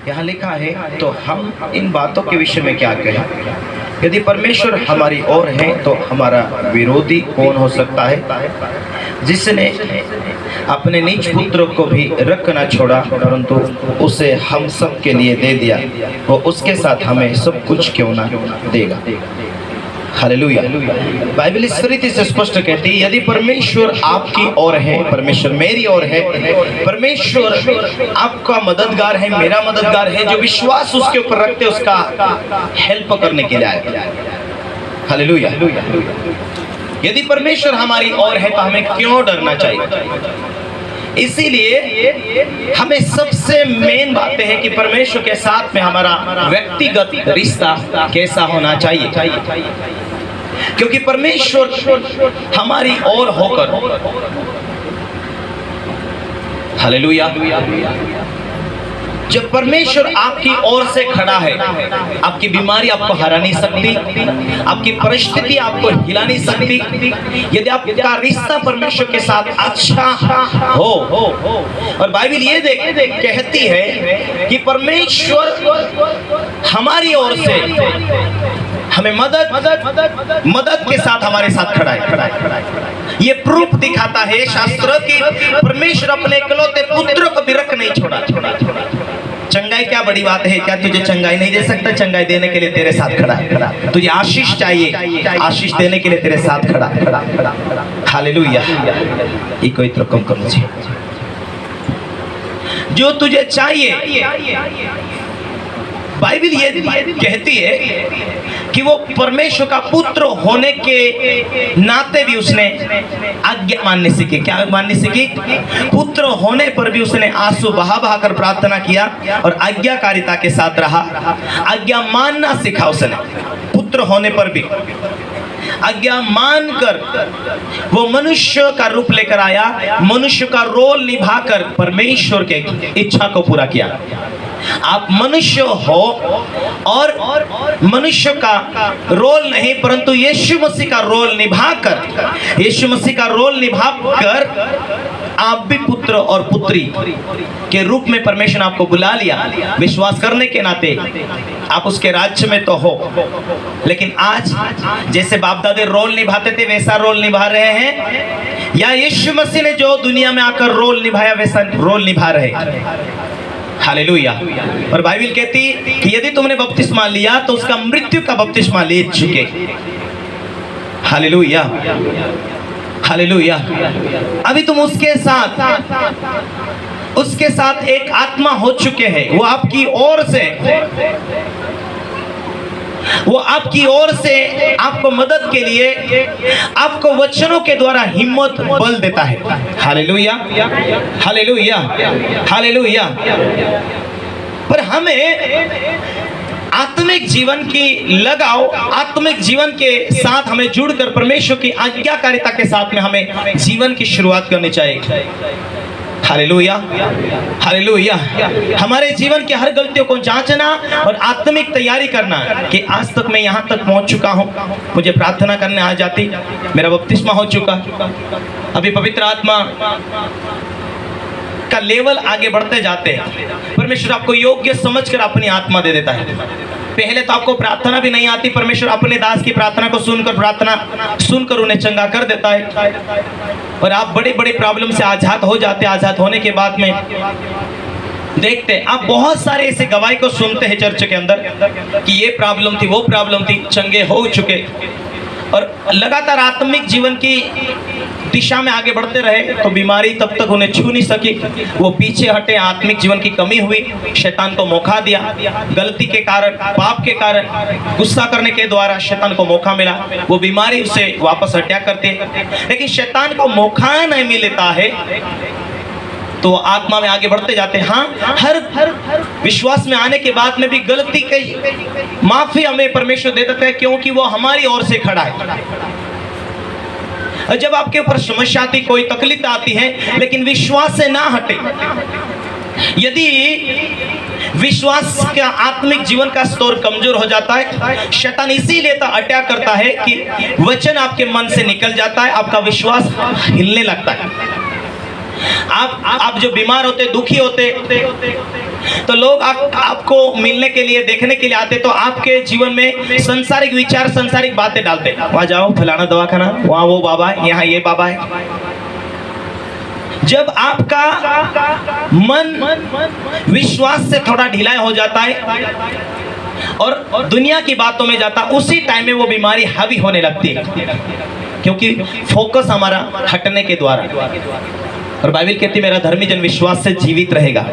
यहाँ लिखा है, तो हम इन बातों के विषय में क्या कहें? यदि परमेश्वर हमारी ओर है तो हमारा विरोधी कौन हो सकता है? जिसने अपने निज पुत्र को भी रख न छोड़ा परंतु उसे हम सब के लिए दे दिया, वो उसके साथ हमें सब कुछ क्यों ना देगा। हालेलुया। बाइबल इस रीति से स्पष्ट कहती है, यदि परमेश्वर आपकी ओर है, परमेश्वर मेरी ओर है, परमेश्वर आपका मददगार है, मेरा मददगार है, जो विश्वास उसके ऊपर रखते उसका हेल्प करने के लिए आए। हालेलुया। यदि परमेश्वर हमारी ओर है तो हमें क्यों डरना चाहिए? इसीलिए हमें सबसे मेन बातें हैं कि परमेश्वर के साथ में हमारा व्यक्तिगत रिश्ता कैसा होना चाहिए, क्योंकि परमेश्वर हमारी ओर होकर, हालेलुया, जब परमेश्वर आपकी ओर से खड़ा है, आपकी बीमारी आपको हरा नहीं सकती, आपकी परिस्थिति आपको हिला नहीं सकती। यदि आपका रिश्ता परमेश्वर के साथ अच्छा हो, और बाइबल ये कहती है कि परमेश्वर हमारी ओर से हमें मदद के साथ हमारे साथ खड़ा है। ये प्रूफ दिखाता है शास्त्र कि परमेश्वर अपने इकलौते पुत्र को भी रख नहीं छोड़ा। चंगाई क्या बड़ी बात है? क्या तुझे चंगाई नहीं दे सकता? चंगाई देने के लिए तेरे साथ खड़ा है। तुझे आशीष चाहिए, आशीष देने के लिए तेरे साथ खड़ा है। हालेलुया। ये कोई तो कम करो जी, जो तुझे चाहिए। बाइबल ये कहती है कि वो परमेश्वर का पुत्र होने के नाते भी उसने आज्ञा मानने सीखी। क्या मानने सीखी? पुत्र होने पर भी उसने आंसू बहा बहा कर प्रार्थना किया और आज्ञाकारिता के साथ रहा। आज्ञा मानना सीखा उसने। पुत्र होने पर भी आज्ञा मानकर वो मनुष्य का रूप लेकर आया, मनुष्य का रोल निभाकर परमेश्वर के इच्छा को पूरा किया। आप मनुष्य हो और मनुष्य का रोल नहीं परंतु यीशु मसीह का रोल निभाकर, यीशु मसीह का रोल निभाकर आप भी पुत्र और पुत्री के रूप में परमेश्वर ने आपको बुला लिया। विश्वास करने के नाते आप उसके राज्य में तो हो, लेकिन आज जैसे बाप दादे रोल निभाते थे वैसा रोल निभा रहे हैं, या यीशु मसीह ने जो दुनिया में आकर रोल निभाया वैसा रोल निभा रहे। हालेलुया। और बाइबल कहती कि यदि तुमने बपतिस्मा लिया तो उसका मृत्यु का बपतिस्मा ले चुके। Hallelujah, hallelujah. अभी तुम उसके साथ एक आत्मा हो चुके हैं। वो आपकी ओर से आपको मदद के लिए आपको वचनों के द्वारा हिम्मत बल देता है। Hallelujah, hallelujah, hallelujah. पर हमें आत्मिक जीवन की लगाव, आत्मिक जीवन के साथ हमें जुड़कर परमेश्वर की आज्ञाकारिता के साथ में हमें जीवन की शुरुआत करनी चाहिए। Hallelujah, hallelujah. हमारे जीवन की हर गलतियों को जांचना और आत्मिक तैयारी करना कि आज तक मैं यहाँ तक पहुँच चुका हूँ, मुझे प्रार्थना करने आ जाती, मेरा बपतिस्मा हो चुका, अभी पवित्र आत्मा का लेवल आगे बढ़ते जाते हैं। परमेश्वर आपको योग्य समझकर अपनी आत्मा दे देता है। पहले तो आपको प्रार्थना भी नहीं आती, परमेश्वर अपने दास की प्रार्थना को सुनकर उन्हें चंगा कर देता है और आप बड़ी बड़ी प्रॉब्लम से आजाद हो जाते। आजाद होने के बाद में देखते हैं आप बहुत सारे ऐसे गवाही को सुनते हैं चर्च के अंदर कि ये प्रॉब्लम थी, वो प्रॉब्लम थी, चंगे हो चुके, और लगातार आत्मिक जीवन की दिशा में आगे बढ़ते रहे तो बीमारी तब तक उन्हें छू नहीं सकी। वो पीछे हटे, आत्मिक जीवन की कमी हुई, शैतान को मौका दिया, गलती के कारण, पाप के कारण, गुस्सा करने के द्वारा शैतान को मौका मिला, वो बीमारी उसे वापस हटा करते। लेकिन शैतान को मौका नहीं मिलता है तो आत्मा में आगे बढ़ते जाते हैं। हाँ, हर विश्वास में आने के बाद में भी गलती की माफी हमें परमेश्वर दे देता है, क्योंकि वो हमारी ओर से खड़ा है। जब आपके ऊपर समस्या आती, कोई तकलीफ आती है, लेकिन विश्वास से ना हटे, यदि विश्वास का आत्मिक जीवन का स्तर कमजोर हो जाता है, शैतान इसीलिए तो अटैक करता है कि वचन आपके मन से निकल जाता है, आपका विश्वास हिलने लगता है। आप जो बीमार होते, दुखी होते, तो लोग आपको मिलने के लिए, देखने के लिए आते, तो आपके जीवन में संसारिक विचार, संसारिक बातें डालते। वहां जाओ, फलाना दवाखाना, वहां वो बाबा है, यहाँ ये बाबा है। जब आपका मन विश्वास से थोड़ा ढीला हो जाता है और दुनिया की बातों में जाता, उसी टाइम में वो बीमारी हावी होने लगती है, क्योंकि फोकस हमारा हटने के द्वारा। और बाइबल कहती है मेरा धर्मी जन विश्वास से जीवित रहेगा।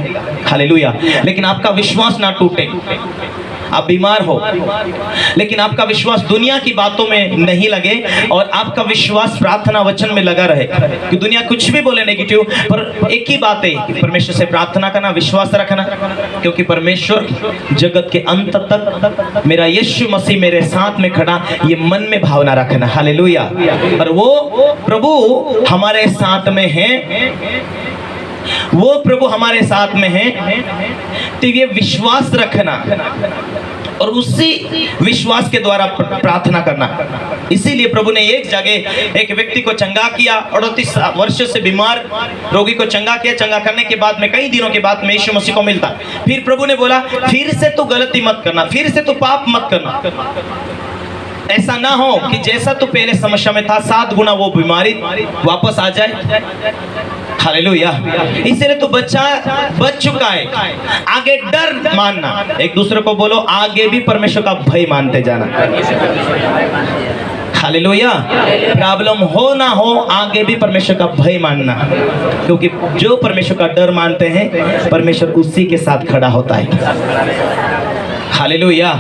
हालेलुया। लेकिन आपका विश्वास ना टूटे। आप बीमार हो लेकिन आपका विश्वास दुनिया की बातों में नहीं लगे और आपका विश्वास प्रार्थना वचन में लगा रहे। कि दुनिया कुछ भी बोले नेगेटिव, पर एक ही बात है, परमेश्वर से प्रार्थना करना, विश्वास रखना, क्योंकि परमेश्वर जगत के अंत तक मेरा यीशु मसीह मेरे साथ में खड़ा, ये मन में भावना रखना। हालेलुया। और वो प्रभु हमारे साथ में है, वो प्रभु हमारे साथ में है, तो ये विश्वास रखना और उसी विश्वास के द्वारा प्रार्थना करना। इसीलिए प्रभु ने एक जगह एक व्यक्ति को चंगा किया, 38 वर्ष से बीमार रोगी को चंगा किया। चंगा करने के बाद में कई दिनों के बाद में यीशु मसीह को मिलता। फिर प्रभु ने बोला फिर से तू गलती मत करना, फिर से तू पाप मत करना। ऐसा ना हो कि जैसा तू पहले समस्या में था 7 गुना वो बीमारी वापस आ जाए। हालेलुया। इसलिए तो बच चुका है। आगे डर मानना, एक दूसरे को बोलो आगे भी परमेश्वर का भय मानते जाना। हालेलुया। प्रॉब्लम हो ना हो, आगे भी परमेश्वर का भय मानना, क्योंकि जो परमेश्वर का डर मानते हैं परमेश्वर उसी के साथ खड़ा होता है। Hallelujah,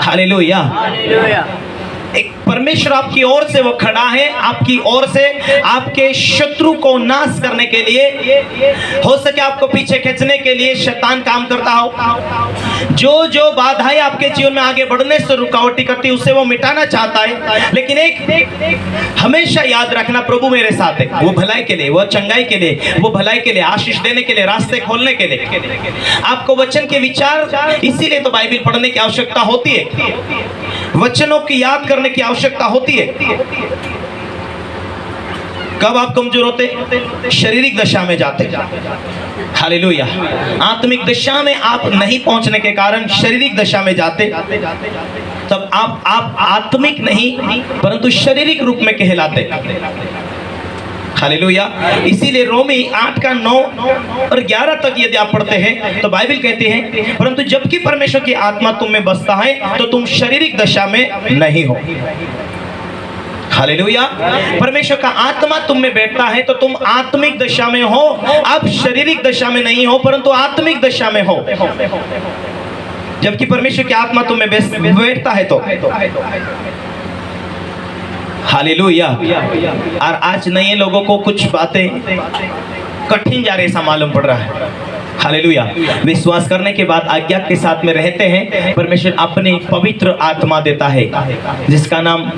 hallelujah. एक परमेश्वर आपकी ओर से वो खड़ा है, आपकी ओर से आपके शत्रु को नाश करने के लिए, हो सके आपको पीछे खींचने के लिए शैतान काम करता हो। जो बाधाएं आपके जीवन में आगे बढ़ने से रुकावटी करती है उसे वो मिटाना चाहता है। लेकिन एक हमेशा याद रखना, प्रभु मेरे साथ है। वो भलाई के लिए, वो चंगाई के लिए, वो भलाई के लिए, आशीष देने के लिए, रास्ते खोलने के लिए। आपको वचन के विचार, इसीलिए तो बाइबल पढ़ने की आवश्यकता होती है, वचनों की याद करने की आवश्यकता होती है। कब आप कमजोर होते? शारीरिक दशा में जाते। हालेलुया। आत्मिक दशा में आप नहीं पहुंचने के कारण शारीरिक दशा में जाते, तब आप आत्मिक नहीं परंतु शारीरिक रूप में कहलाते। हालेलुया। इसीलिए रोमी 8 का 9 और 11 तक यदि आप पढ़ते हैं तो बाइबल कहते हैं परंतु जबकि परमेश्वर की आत्मा तुम में बसता है तो तुम शारीरिक दशा में नहीं हो। हालेलुया। परमेश्वर का आत्मा तुम में बैठता है तो तुम आत्मिक दशा में हो। अब शारीरिक दशा में नहीं हो परंतु आत्मिक दशा में हो। जबकि परमेश्वर की आत्मा तुम में बैठता है तो। हालेलुया। और आज नए लोगों को कुछ बातें कठिन जा रही ऐसा मालूम पड़ रहा है। हालेलुया। विश्वास करने के बाद आज्ञा के साथ में रहते हैं, परमेश्वर अपनी पवित्र आत्मा देता है जिसका नाम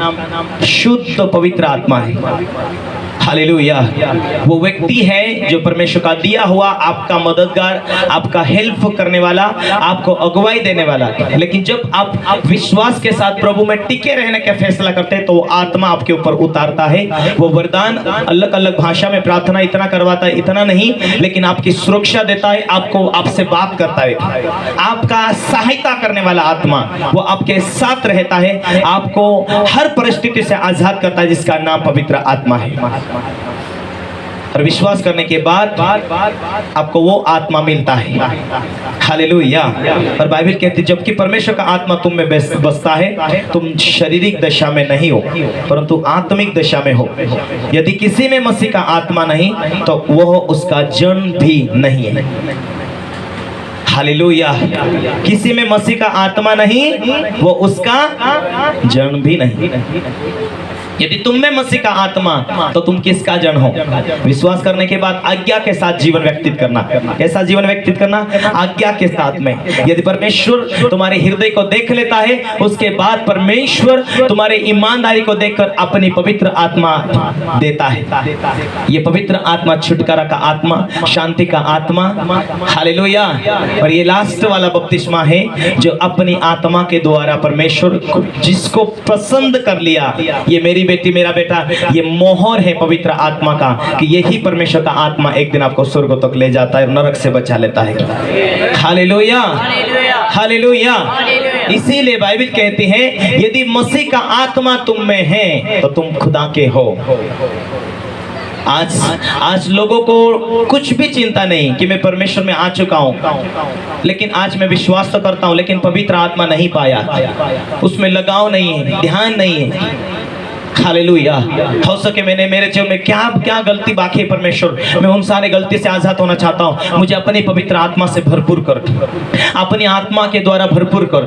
शुद्ध पवित्र आत्मा है। हालेलुया। वो व्यक्ति है जो परमेश्वर का दिया हुआ आपका मददगार, आपका हेल्प करने वाला, आपको अगुवाई देने वाला। लेकिन जब आप विश्वास के साथ प्रभु में टिके रहने का फैसला करते हैं तो वो आत्मा आपके ऊपर उतारता है। वो वरदान अलग अलग भाषा में प्रार्थना इतना करवाता है, इतना नहीं, लेकिन आपकी सुरक्षा देता है, आपको आपसे बात करता है, आपका सहायता करने वाला आत्मा वो आपके साथ रहता है, आपको हर परिस्थिति से आजाद करता है, जिसका नाम पवित्र आत्मा है। और विश्वास करने के बाद आपको वो आत्मा मिलता है। हालेलुया। और बाइबल कहती है जबकि परमेश्वर का आत्मा तुम में बसता है तुम शारीरिक दशा में नहीं हो परंतु आत्मिक दशा में हो। यदि किसी में मसीह का आत्मा नहीं तो वह उसका जन्म भी नहीं है। हालेलुया। किसी में मसीह का आत्मा नहीं वो उसका जन्म भी नहीं। यदि तुम में मसीह का आत्मा तो तुम किसका जन हो? विश्वास करने के बाद आज्ञा के साथ जीवन व्यतीत करना। कैसा जीवन व्यतीत करना? आज्ञा के साथ में। यदि परमेश्वर तुम्हारे हृदय को देख लेता है उसके बाद परमेश्वर तुम्हारे ईमानदारी को देखकर अपनी पवित्र आत्मा देता है। ये पवित्र आत्मा छुटकारा का आत्मा, शांति का आत्मा। हालेलुया। और ये लास्ट वाला बपतिस्मा है जो अपनी आत्मा के द्वारा परमेश्वर जिसको पसंद कर लिया, ये मेरी बेटी, मेरा बेटा, ये मोहर है पवित्र आत्मा का कि यही परमेश्वर का आत्मा एक दिन आपको स्वर्ग तक ले जाता है और नरक से बचा लेता है। Hallelujah, hallelujah. इसीलिए बाइबल कहती है यदि मसीह का आत्मा तुम में है तो तुम खुदा के हो। आज लोगों को कुछ भी चिंता नहीं कि मैं परमेश्वर में आ चुका हूं, लेकिन आज मैं विश्वास तो करता हूं लेकिन पवित्र आत्मा नहीं पाया, उसमें लगाव नहीं है, ध्यान नहीं है। हालेलुया। हो सके मैंने मेरे जीवन में क्या क्या गलती बाकी है परमेश्वर, मैं उन सारे गलती से आजाद होना चाहता हूँ। मुझे अपनी पवित्र आत्मा से भरपूर कर, अपनी आत्मा के द्वारा भरपूर कर,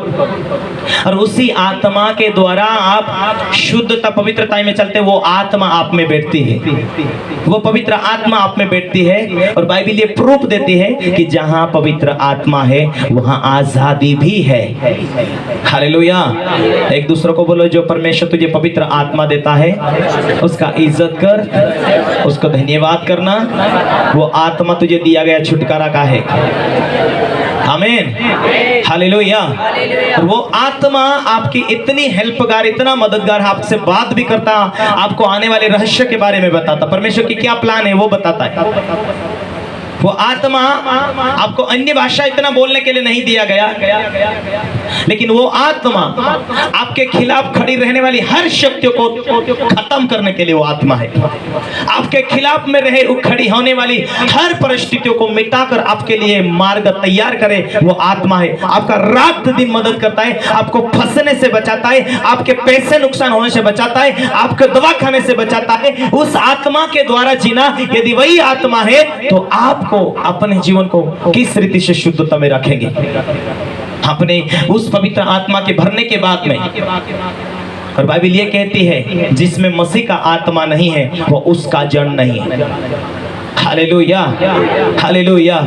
और उसी आत्मा के द्वारा आप शुद्धता पवित्रता में चलते, वो आत्मा आप में बैठती है, वो पवित्र आत्मा आप में बैठती है। और बाइबल ये प्रूफ देती है कि जहाँ पवित्र आत्मा है वहाँ आजादी भी है। हालेलुया। एक दूसरे को बोलो, जो परमेश्वर तुझे पवित्र आत्मा देता है उसका इज्जत कर, उसको धन्यवाद करना। वो आत्मा तुझे दिया गया छुटकारा का है। आमीन, हालेलुया। वो आत्मा आपकी इतनी हेल्पगार, इतना मददगार, आपसे बात भी करता, आपको आने वाले रहस्य के बारे में बताता, परमेश्वर की क्या प्लान है वो बताता है। वो आत्मा आपको अन्य भाषा इतना बोलने के लिए नहीं दिया गया, लेकिन वो आत्मा आपके खिलाफ खड़ी रहने वाली हर शक्तियों को खत्म करने के लिए वो आत्मा है। आपके खिलाफ में रहे खड़ी होने वाली हर परिस्थितियों को मिटाकर आपके लिए मार्ग तैयार करे, वो आत्मा है। आपका रात दिन मदद करता है, आपको फंसने से बचाता है, आपके पैसे नुकसान होने से बचाता है, आपके दवा खाने से बचाता है। उस आत्मा के द्वारा जीना, यदि वही आत्मा है तो आप अपने जीवन को किस रीति से शुद्धता में रखेंगे, अपने उस पवित्र आत्मा के भरने के बाद में। और बाइबल ये कहती है जिसमें मसीह का आत्मा नहीं है वो उसका जड़ नहीं है। Hallelujah, hallelujah.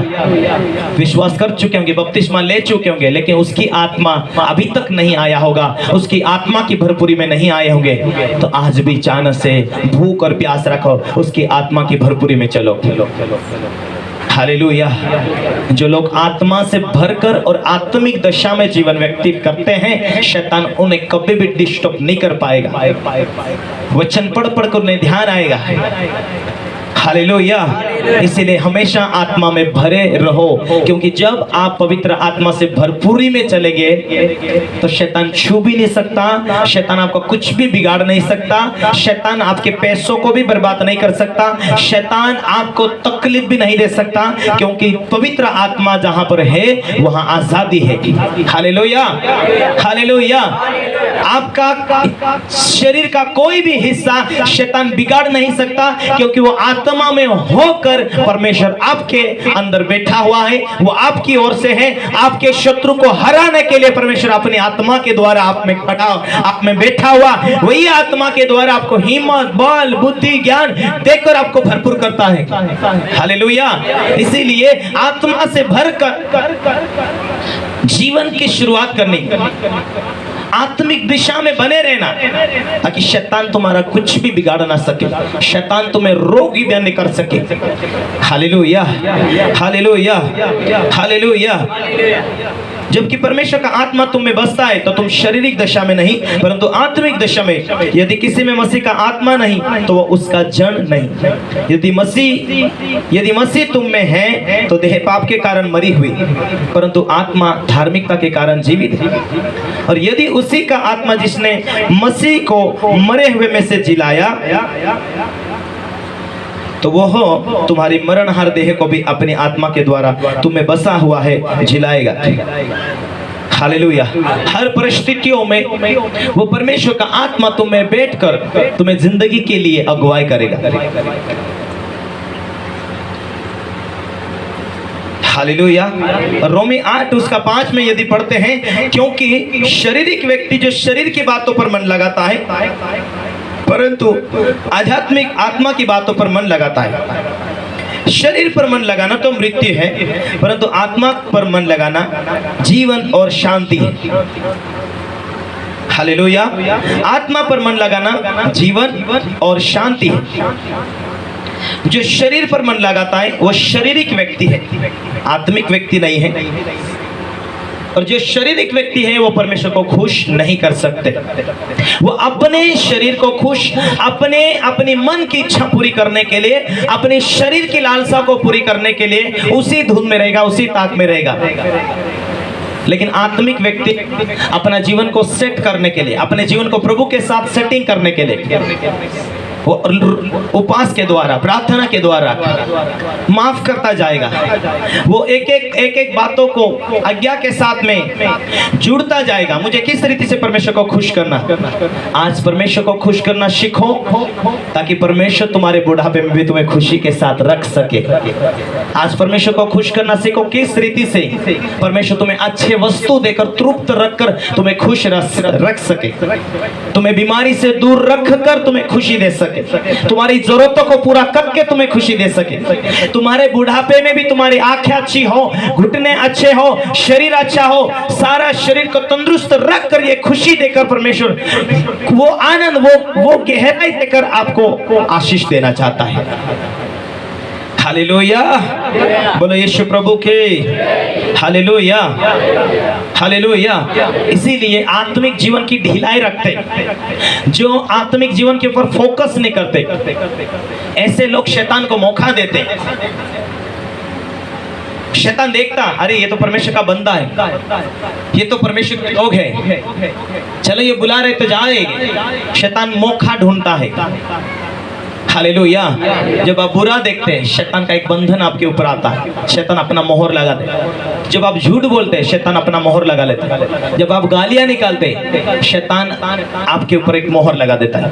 विश्वास कर चुके होंगे, बपतिस्मा ले चुके होंगे, लेकिन उसकी आत्मा अभी तक नहीं आया होगा, उसकी आत्मा की भरपूरी में नहीं आए होंगे, तो आज भी चानस से भूख और प्यास रखो, उसकी आत्मा की भरपूरी में चलो। हालेलुया। जो लोग आत्मा से भरकर और आत्मिक दशा में जीवन व्यतीत करते हैं, शैतान उन्हें कभी भी डिस्टर्ब नहीं कर पाएगा। वचन पढ़ पढ़ कर उन्हें ध्यान आएगा। हालेलुया। इसीलिए हमेशा आत्मा में भरे रहो, क्योंकि जब आप पवित्र आत्मा से भरपूरी में चलेंगे तो शैतान छू भी नहीं सकता, शैतान आपको कुछ भी बिगाड़ नहीं सकता, शैतान आपके पैसों को भी बर्बाद नहीं कर सकता, शैतान आपको तकलीफ भी नहीं दे सकता, क्योंकि पवित्र आत्मा जहां पर है वहां आजादी है। Hallelujah, hallelujah. आपका शरीर का कोई भी हिस्सा शैतान बिगाड़ नहीं सकता, क्योंकि वो आत्मा में होकर परमेश्वर आपके अंदर बैठा हुआ है, वो आपकी ओर से है। आपके शत्रु को हराने के लिए परमेश्वर अपनी आत्मा के द्वारा आप में बैठा हुआ, वही आत्मा के द्वारा आपको हिम्मत, बल, बुद्धि, ज्ञान देकर आपको भरपूर करता है। हालेलुया। इसीलिए आत्मा से भरकर जीवन की शुरुआत करनी, आत्मिक दिशा में बने रहना, ताकि शैतान तुम्हारा कुछ भी बिगाड़ ना सके, शैतान तुम्हें रोग भी नहीं कर सके। Hallelujah, hallelujah, hallelujah. जबकि परमेश्वर का आत्मा तुम में बसता है तो तुम शारीरिक दशा में नहीं परंतु आत्मिक दशा में। यदि किसी में मसीह का आत्मा नहीं तो वो उसका जड़ नहीं। यदि मसीह तुम में है तो देह पाप के कारण मरी हुई परंतु आत्मा धार्मिकता के कारण जीवित है। और यदि उसी का आत्मा जिसने मसीह को मरे हुए में से जिलाया तो वो तुम्हारी मरणहार देह को भी अपनी आत्मा के द्वारा तुम्हें बसा हुआ है जिलाएगा। हालेलुया। हर परिस्थितियों में वो परमेश्वर का आत्मा तुम्हें बैठकर तुम्हें जिंदगी के लिए अगुवाई करेगा। हालेलुया। रोमी 8 उसका 5 में यदि पढ़ते हैं, क्योंकि शारीरिक व्यक्ति जो शरीर की बातों पर मन लगाता है परंतु आध्यात्मिक आत्मा की बातों पर मन लगाता है। शरीर पर मन लगाना तो मृत्यु है परंतु आत्मा पर मन लगाना जीवन और शांति है। हालेलुया। आत्मा पर मन लगाना जीवन और शांति है। जो शरीर पर मन लगाता है वो शारीरिक व्यक्ति है, आत्मिक व्यक्ति नहीं है। और जो शारीरिक व्यक्ति है वो परमेश्वर को खुश नहीं कर सकते। वो अपने शरीर को खुश, अपनी मन की इच्छा पूरी करने के लिए, अपने शरीर की लालसा को पूरी करने के लिए उसी धुन में रहेगा, उसी ताक में रहेगा। लेकिन आत्मिक व्यक्ति अपना जीवन को सेट करने के लिए, अपने जीवन को प्रभु के साथ सेटिंग करने के लिए वो उपास के द्वारा, प्रार्थना के द्वारा माफ करता जाएगा। वो एक एक बातों को आज्ञा के साथ में जुड़ता जाएगा। मुझे किस रीति से परमेश्वर को खुश करना, आज परमेश्वर को खुश करना सीखो, ताकि परमेश्वर तुम्हारे बुढ़ापे में भी तुम्हें खुशी के साथ रख सके। आज परमेश्वर को खुश करना सीखो, किस रीति से परमेश्वर तुम्हें अच्छे वस्तु देकर, तृप्त रखकर तुम्हें खुश रख सके, तुम्हें बीमारी से दूर रखकर तुम्हें खुशी दे सके, तुम्हारी जरूरतों को पूरा करके तुम्हें खुशी दे सके। तुम्हारे बुढ़ापे में भी तुम्हारी आंखें अच्छी हो, घुटने अच्छे हो, शरीर अच्छा हो, सारा शरीर को तंदुरुस्त रख कर ये खुशी देकर परमेश्वर वो आनंद, वो गहराई देकर आपको आशीष देना चाहता है। हालेलुया, बोलो यीशु प्रभु के हालेलुया, हालेलुया। इसीलिए आत्मिक जीवन की ढिलाई रखते, जो आत्मिक जीवन के ऊपर फोकस नहीं करते, ऐसे लोग शैतान को मौका देते। शैतान देखता, अरे ये तो परमेश्वर का बंदा है, ये तो परमेश्वर के लोग हैं, चलो ये बुला रहे तो जाएंगे। शैतान मौका ढूंढता है। हालेलुया। जब आप बुरा देखते हैं, शैतान का एक बंधन आपके ऊपर आता है, शैतान अपना मोहर लगा देता है। जब आप झूठ बोलते हैं, शैतान अपना मोहर लगा लेता है। जब आप गालियां निकालते हैं, शैतान आपके ऊपर एक मोहर लगा देता है।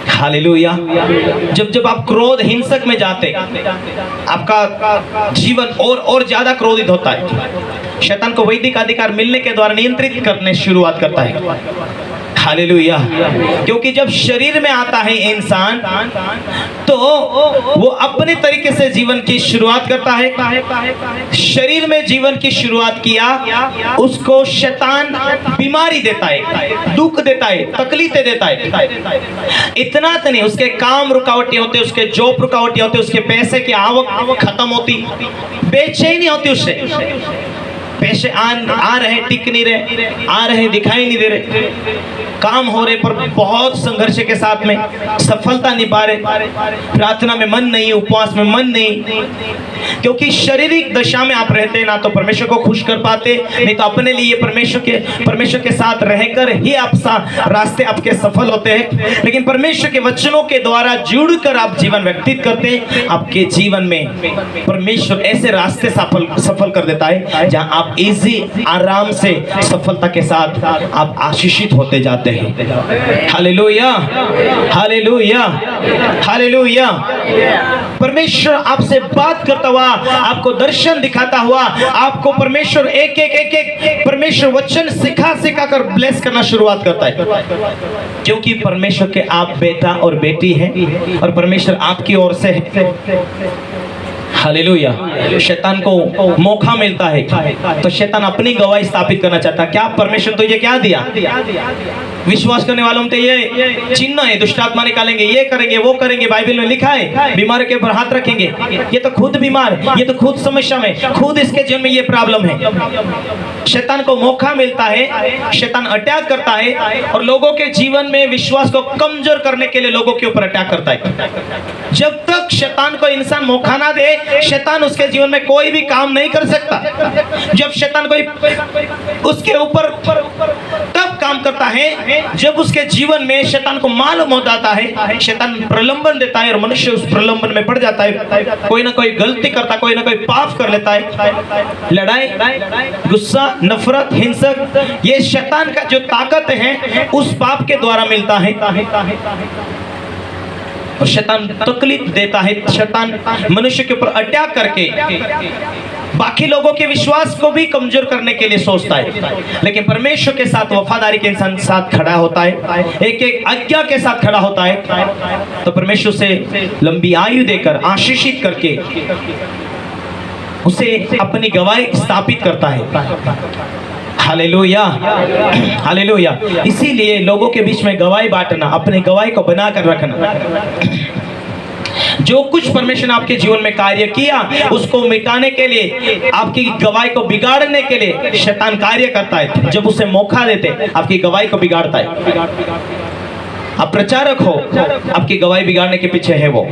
हालेलुया। जब आप क्रोध हिंसक में जाते, आपका जीवन और ज्यादा क्रोधित होता है। शैतान को वैदिक अधिकार मिलने के द्वारा नियंत्रित करने शुरुआत करता है। हालेलुया। क्योंकि जब शरीर में आता है इंसान, तो वो अपने तरीके से जीवन की शुरुआत करता है। शरीर में जीवन की शुरुआत किया, उसको शैतान बीमारी देता है, दुख देता है, तकलीफें देता है। इतना तो नहीं, उसके काम रुकावटें होते, उसके जॉब रुकावटें होते, उसके पैसे की आवक खत्म होती, बेचैनी होती, उससे पैसे आ रहे टिक नहीं रहे, आ रहे दिखाई नहीं दे रहे, काम हो रहे पर बहुत संघर्ष के साथ में सफलता नहीं पा रहे, प्रार्थना में मन नहीं, उपवास में मन नहीं, क्योंकि शारीरिक दशा में आप रहते हैं, ना तो परमेश्वर को खुश कर पाते, नहीं तो अपने लिए परमेश्वर के साथ रहकर ही आप रास्ते आपके सफल होते हैं। लेकिन परमेश्वर के वचनों के द्वारा जुड़कर आप जीवन व्यतीत करते हैं, आपके जीवन में परमेश्वर ऐसे रास्ते सफल कर देता है जहां आप इजी आराम से सफलता के साथ आप आशीषित होते जाते हैं। Hallelujah, hallelujah, hallelujah. परमेश्वर आपसे बात करता हुआ, आपको दर्शन दिखाता हुआ, आपको परमेश्वर एक परमेश्वर वचन सिखा कर ब्लेस करना शुरुआत करता है, क्योंकि परमेश्वर के आप बेटा और बेटी हैं और परमेश्वर आपकी ओर से है। हालेलुया। शैतान को मौका मिलता है तो शैतान अपनी गवाही स्थापित करना चाहता है। क्या परमेश्वर तुझे क्या दिया? विश्वास करने वालों में ये चिन्ह है, दुष्टात्मा निकालेंगे, ये करेंगे, वो करेंगे, बाइबल में लिखा है, बीमार के ऊपर हाथ रखेंगे, ये तो खुद बीमार, ये तो खुद समस्या में, खुद इसके जीवन में ये प्रॉब्लम है। शैतान को मौका मिलता है, शैतान अटैक करता है और लोगों के जीवन में विश्वास को कमजोर करने के लिए लोगों के ऊपर अटैक करता है। जब तक शैतान को इंसान मौका ना दे, शैतान उसके जीवन में कोई भी काम नहीं कर सकता। जब शैतान कोई उसके ऊपर तब काम करता है जब उसके जीवन में शैतान को मालूम हो जाता है, शैतान प्रलोभन देता है और मनुष्य उस प्रलोभन में पड़ जाता है, कोई ना कोई गलती करता, कोई ना कोई पाप कर लेता है। लड़ाई, गुस्सा, नफरत, हिंसक, ये शैतान का जो ताकत है उस पाप के द्वारा मिलता है। और शैतान तकलीफ देता है, शैतान मनुष्य के ऊपर अटैक करके बाकी लोगों के विश्वास को भी कमजोर करने के लिए सोचता है। लेकिन परमेश्वर के साथ वफादारी के इंसान साथ खड़ा होता है, एक आज्ञा के साथ खड़ा होता है, तो परमेश्वर से लंबी आयु देकर आशीषित करके उसे अपनी गवाही स्थापित करता है। Hallelujah, hallelujah. इसीलिए लोगों के बीच में गवाही बांटना, अपनी गवाही को बनाकर रखना। जो कुछ परमेश्वर ने आपके जीवन में कार्य किया उसको मिटाने के लिए, आपकी गवाही को बिगाड़ने के लिए शैतान कार्य करता है। जब उसे मौका देते आपकी गवाही को बिगाड़ता है। आप प्रचारक हो, आपकी गवाही बिगाड़ने के पीछे है वो।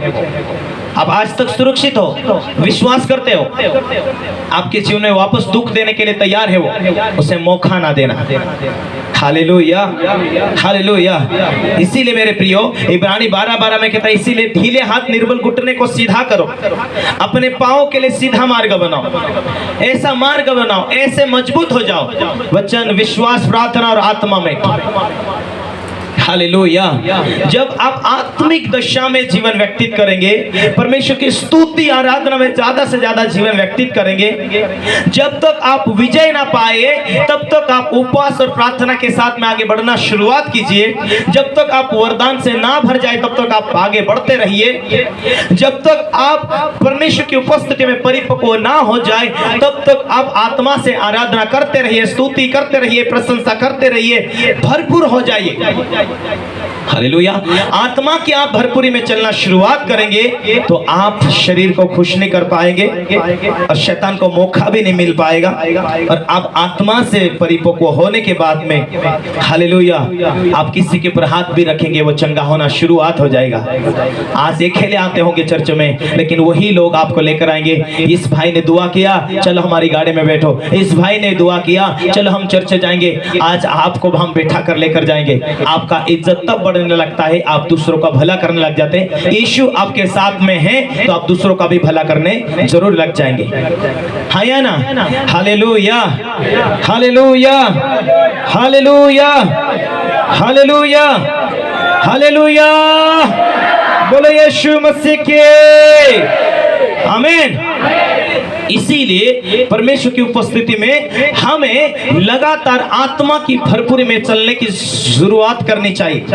आप आज तक सुरक्षित हो, विश्वास करते हो, आपके जीवन में वापस दुख देने के लिए तैयार है वो, उसे मौका ना देना। Hallelujah, hallelujah. इसीलिए मेरे प्रियो इब्रानी 12:12 में कहता है, इसीलिए ढीले हाथ निर्बल घुटने को सीधा करो, अपने पांव के लिए सीधा मार्ग बनाओ, ऐसा मार्ग बनाओ, ऐसे मजबूत हो जाओ वचन, विश्वास, प्रार्थना और आत्मा में। हालेलुया। जब आप आत्मिक दशा में जीवन व्यतीत करेंगे, परमेश्वर की स्तुति आराधना में ज्यादा से ज्यादा जीवन व्यतीत करेंगे, जब तक आप विजय ना पाए तब तक आप उपवास और प्रार्थना के साथ में आगे बढ़ना शुरुआत कीजिए। जब तक आप वरदान से ना भर जाए तब तक आप आगे बढ़ते रहिए। जब तक आप परमेश्वर की उपस्थिति में परिपक्व ना हो जाए तब तक आप आत्मा से आराधना करते रहिए, स्तुति करते रहिए, प्रशंसा करते रहिए, भरपूर हो जाइए। हालेलुया। आत्मा की आप भरपूरी में चलना शुरुआत करेंगे तो आप शरीर को खुश नहीं कर पाएंगे और शैतान को मौका भी नहीं मिल पाएगा। और आप आत्मा से परिपक्व होने के बाद में, हालेलुया, आप किसी के ऊपर हाथ भी रखेंगे वो चंगा होना शुरुआत हो जाएगा। आज अकेले आते होंगे चर्च में, लेकिन वही लोग आपको लेकर आएंगे। इस भाई ने दुआ किया, चलो हमारी गाड़ी में बैठो। इस भाई ने दुआ किया, चलो हम चर्च जाएंगे। आज आपको हम बैठा कर लेकर जाएंगे। आपका इज्जत तब बढ़ने लगता है, आप दूसरों का भला करने लग जाते हैं। यीशु आपके साथ में है तो आप दूसरों का भी भला करने जरूर लग जाएंगे। हाँ या ना? Hallelujah, hallelujah, hallelujah, hallelujah, hallelujah. बोलो यीशु मसीह के आमीन। इसीलिए परमेश्वर की उपस्थिति में हमें लगातार आत्मा की भरपूरी में चलने की शुरुआत करनी चाहिए।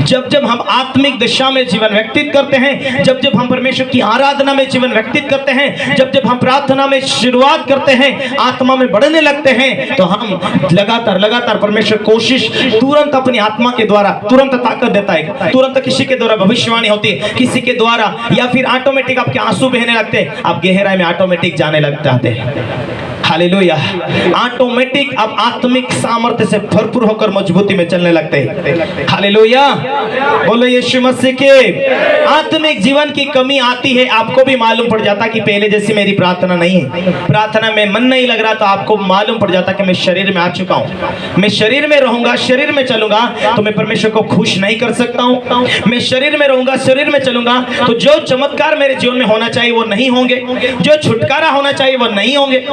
जब जब हम आत्मिक दिशा में जीवन व्यतीत करते हैं, जब जब हम परमेश्वर की आराधना में जीवन व्यतीत करते हैं, जब जब हम प्रार्थना में शुरुआत करते हैं, आत्मा में बढ़ने लगते हैं, तो हम लगातार लगातार परमेश्वर कोशिश तुरंत अपनी आत्मा के द्वारा तुरंत ताकत देता है। तुरंत किसी के द्वारा भविष्यवाणी होती है, किसी के द्वारा, या फिर ऑटोमेटिक आपके आंसू बहने लगते हैं, आप गहराई में ऑटोमेटिक जाने लग जाते हैं। हालेलुया। ऑटोमेटिक आप आत्मिक सामर्थ्य से भरपूर होकर मजबूती में चलने लगते हैं। हालेलुया। बोलो यीशु मसीह के। आत्मिक जीवन की कमी आती है, आपको भी मालूम पड़ जाता कि पहले जैसी मेरी प्रार्थना नहीं है, प्रार्थना में मन नहीं लग रहा, तो आपको मालूम पड़ जाता कि मैं शरीर में आ चुका हूँ। मैं शरीर में रहूंगा, शरीर में चलूंगा तो मैं परमेश्वर को खुश नहीं कर सकता हूँ। मैं शरीर में रहूंगा, शरीर में चलूंगा तो जो चमत्कार मेरे जीवन में होना चाहिए वो नहीं होंगे, जो छुटकारा होना चाहिए वो नहीं होंगे।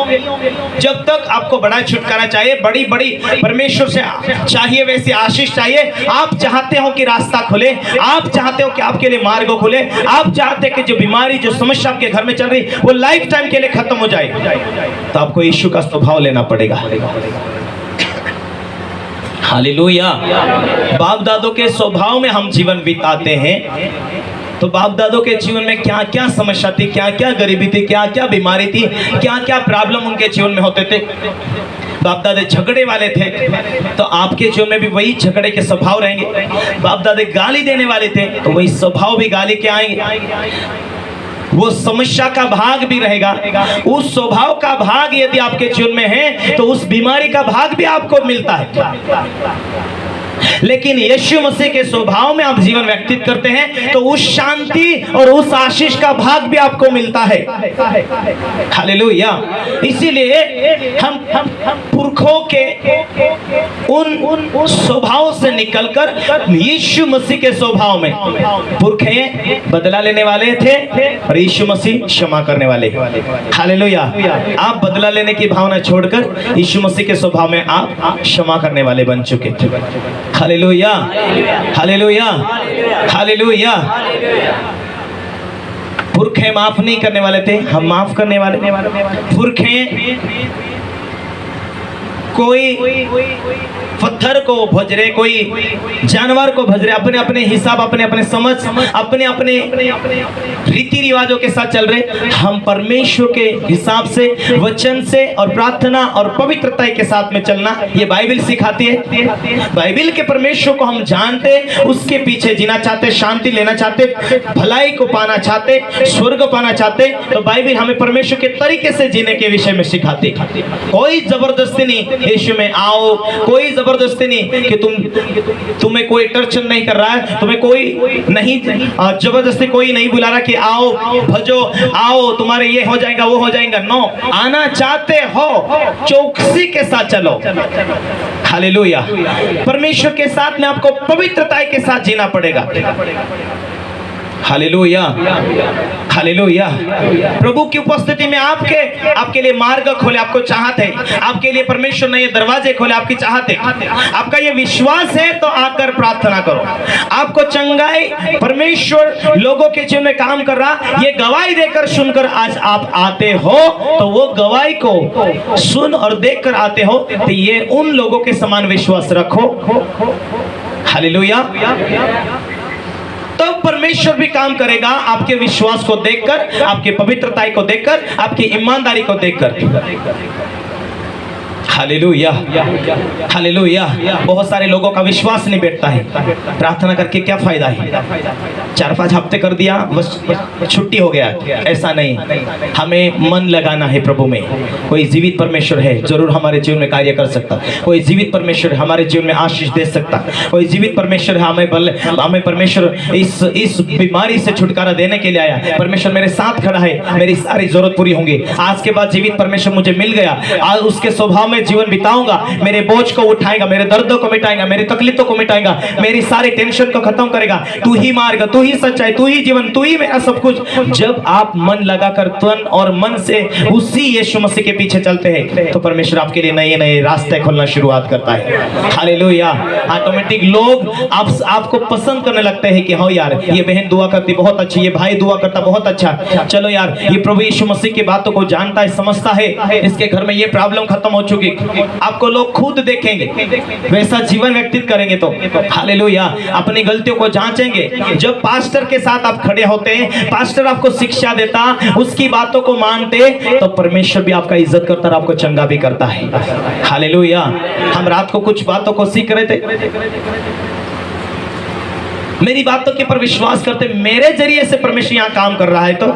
जब तक आपको बड़ा छुटकारा चाहिए, बड़ी बड़ी परमेश्वर से चाहिए, वैसी आशीष चाहिए, आप चाहते हो कि रास्ता खुले, आप चाहते हो कि आपके लिए मार्ग खुले, आप चाहते हैं कि जो बीमारी, जो समस्या आपके घर में चल रही वो लाइफ टाइम के लिए खत्म हो जाए, तो आपको यीशु का स्वभाव लेना पड़ेगा। हालेलुया। बाप दादों के स्वभाव में हम जीवन बिताते हैं, तो बाप दादों के जीवन में क्या क्या समस्या थी, क्या क्या गरीबी थी, क्या क्या बीमारी थी, क्या क्या प्रॉब्लम उनके जीवन में होते थे। बाप दादे झगड़े वाले थे तो आपके जीवन में भी वही झगड़े के स्वभाव रहेंगे। बाप दादे गाली देने वाले थे तो वही स्वभाव भी गाली के आएंगे। वो समस्या का भाग भी रहेगा, उस स्वभाव का भाग यदि आपके जीवन में है तो उस बीमारी का भाग भी आपको मिलता है। लेकिन यीशु मसीह के स्वभाव में आप जीवन व्यतीत करते हैं तो उस शांति और उस आशीष का भाग भी आपको मिलता है। हालेलुया। इसीलिए हम पुरखों के उन स्वभाव से निकलकर यीशु मसीह के स्वभाव में, पुरखे बदला लेने वाले थे और यीशु मसीह क्षमा करने वाले। हालेलुया। आप बदला लेने की भावना छोड़कर यीशु मसीह के स्वभाव में आप क्षमा करने वाले बन चुके थे। Hallelujah, hallelujah, hallelujah. पुरखे माफ नहीं करने वाले थे, हम माफ करने वाले। पुरखे कोई पत्थर को भज रहे, कोई जानवर को भज रहे, अपने अपने हिसाब, अपने अपने समझ, अपने अपने रीति रिवाजों के साथ चल रहे। हम परमेश्वर के हिसाब से, वचन से और प्रार्थना और पवित्रता के साथ में चलना, ये बाइबल सिखाती है। बाइबल के परमेश्वर को हम जानते, उसके पीछे जीना चाहते, शांति लेना चाहते, भलाई को पाना चाहते, स्वर्ग पाना चाहते, तो बाइबल हमें परमेश्वर के तरीके से जीने के विषय में सिखाती। कोई जबरदस्ती नहीं यीशु में आओ, कोई जबरदस्ती नहीं कि तुम्हें कोई टर्चन नहीं कर रहा है, तुम्हें कोई नहीं जबरदस्ती कोई नहीं बुला रहा कि आओ भजो, आओ तुम्हारे ये हो जाएगा वो हो जाएगा। नो, आना चाहते हो चौकसी के साथ चलो। हालेलुया। परमेश्वर के साथ में आपको पवित्रता के साथ जीना पड़ेगा। Hallelujah, hallelujah. प्रभु की उपस्थिति में आपके लिए मार्ग खोले, आपको चाहत है, आपके लिए परमेश्वर ने ये दरवाजे खोले, आपकी चाहत है। आपका ये विश्वास है तो आकर प्रार्थना करो। आपको चंगाई परमेश्वर लोगों के जीवन में काम कर रहा, ये गवाही देकर सुनकर आज आप आते हो, तो वो गवाही को सुन और देखकर आते हो, तो ये उन लोगों के समान विश्वास रखो। हालेलुया। तो परमेश्वर भी काम करेगा आपके विश्वास को देखकर, आपकी पवित्रता को देखकर, आपकी ईमानदारी को देखकर। Hallelujah, hallelujah. बहुत सारे लोगों का विश्वास नहीं बैठता है। प्रार्थना करके क्या फायदा है? 4-5 हफ्ते कर दिया बस छुट्टी हो गया, ऐसा नहीं। हमें मन लगाना है प्रभु में। कोई जीवित परमेश्वर है, जरूर हमारे जीवन में कार्य कर सकता। कोई जीवित परमेश्वर हमारे जीवन में आशीष दे सकता। कोई जीवित परमेश्वर है, हमें परमेश्वर इस बीमारी से छुटकारा देने के लिए आया। परमेश्वर मेरे साथ खड़ा है, मेरी सारी जरूरत पूरी होंगी। आज के बाद जीवित परमेश्वर मुझे मिल गया, आज उसके स्वभाव में जीवन बिताऊंगा, मेरे बोझ को उठाएगा, मेरे दर्दों को मिटाएगा, मेरी तकलीफों को मिटाएगा, मेरी सारी टेंशन को खत्म करेगा। तू ही मार्ग, तू ही सच्चाई, तू ही जीवन, तू ही मेरा सब कुछ। जब आप मन लगाकर तन और मन से उसी यीशु मसीह के पीछे चलते हैं, तो परमेश्वर आपके लिए नए नए रास्ते खोलना शुरुआत करता है। हालेलुया। ऑटोमेटिक लोग आपको पसंद करने लगते हैं कि हाँ यार, ये बहन दुआ करती बहुत अच्छी, ये भाई दुआ करता बहुत अच्छा, चलो यार ये प्रभु यीशु मसीह की बातों को जानता है, समझता है, इसके घर में ये प्रॉब्लम खत्म हो चुकी। आपको लोग खुद देखेंगे, वैसा जीवन व्यतीत करेंगे। तो हालेलुया। अपनी गलतियों को जांचेंगे। जब पास्टर के साथ आप खड़े होते हैं, पास्टर आपको शिक्षा देता, उसकी बातों को मानते, तो परमेश्वर भी आपका इज्जत करता और आपको चंगा भी करता है। हालेलुया। हम रात को कुछ बातों को सीख रहे थे, मेरी बातों के पर विश्वास करते, मेरे जरिए से परमेश्वर यहाँ काम कर रहा है। तो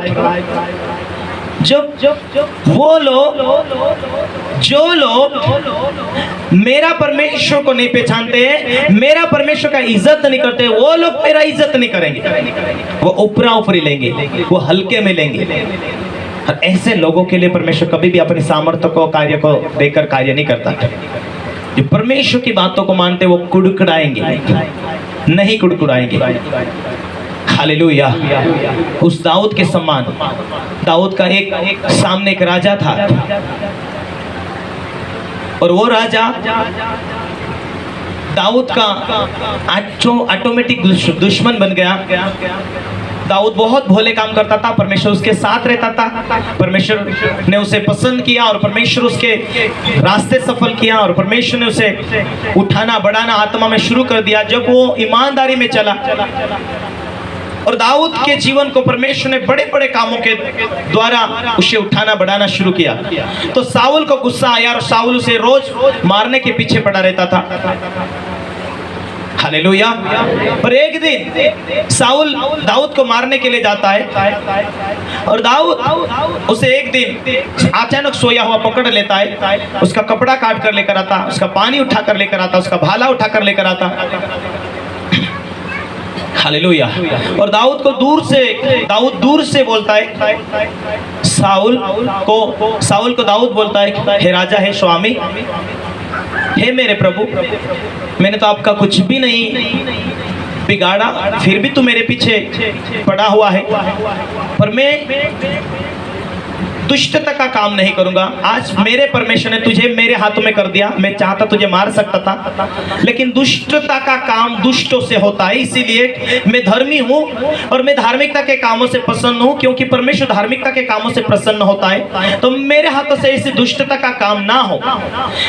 वो लोग जो लोग मेरा परमेश्वर को नहीं पहचानते हैं, मेरा परमेश्वर का इज्जत नहीं करते, वो लोग मेरा इज्जत नहीं करेंगे, वो ऊपरा ऊपरी लेंगे, वो हल्के में लेंगे। और ऐसे लोगों के लिए परमेश्वर कभी भी अपने सामर्थ्य को, कार्य को देकर कार्य नहीं करता। जो परमेश्वर की बातों को मानते, वो कुड़कुड़ाएंगे नहीं, कुड़कुड़ाएंगे। हालेलुया। उस दाऊद के समान, दाऊद का एक सामने एक राजा था, और वो राजा दाऊद का ऑटोमेटिक दुश्मन बन गया। दाऊद बहुत भोले काम करता था, परमेश्वर उसके साथ रहता था, परमेश्वर ने उसे पसंद किया और परमेश्वर उसके रास्ते सफल किया, और परमेश्वर ने उसे उठाना बढ़ाना आत्मा में शुरू कर दिया जब वो ईमानदारी में चला। और दाऊद के जीवन को परमेश्वर ने बड़े बड़े कामों के द्वारा उसे उठाना बढ़ाना शुरू किया। तो साउल को गुस्सा आया और साउल उसे रोज मारने के पीछे पड़ा रहता था। हालेलुया। पर एक दिन साउल दाऊद को मारने के लिए जाता है, और दाऊद उसे एक दिन अचानक सोया हुआ पकड़ लेता है, उसका कपड़ा काट कर लेकर आता, उसका पानी उठा कर लेकर आता, उसका भाला उठा कर लेकर आता। हालेलुया। और दाऊद दूर से बोलता है, साउल को दाऊद बोलता है, हे राजा, हे स्वामी, हे मेरे प्रभु, मैंने तो आपका कुछ भी नहीं बिगाड़ा, फिर भी तू मेरे पीछे पड़ा हुआ है। पर दुष्टता का काम नहीं करूंगा। आज मेरे परमेश्वर ने तुझे मेरे हाथों में कर दिया, मैं चाहता तुझे मार सकता था, लेकिन दुष्टता का काम दुष्टों से होता है, इसीलिए मैं धर्मी हूं और मैं धार्मिकता के कामों से प्रसन्न हूं, क्योंकि परमेश्वर धार्मिकता के कामों से प्रसन्न होता है। तो मेरे हाथों से ऐसी दुष्टता का काम ना हो,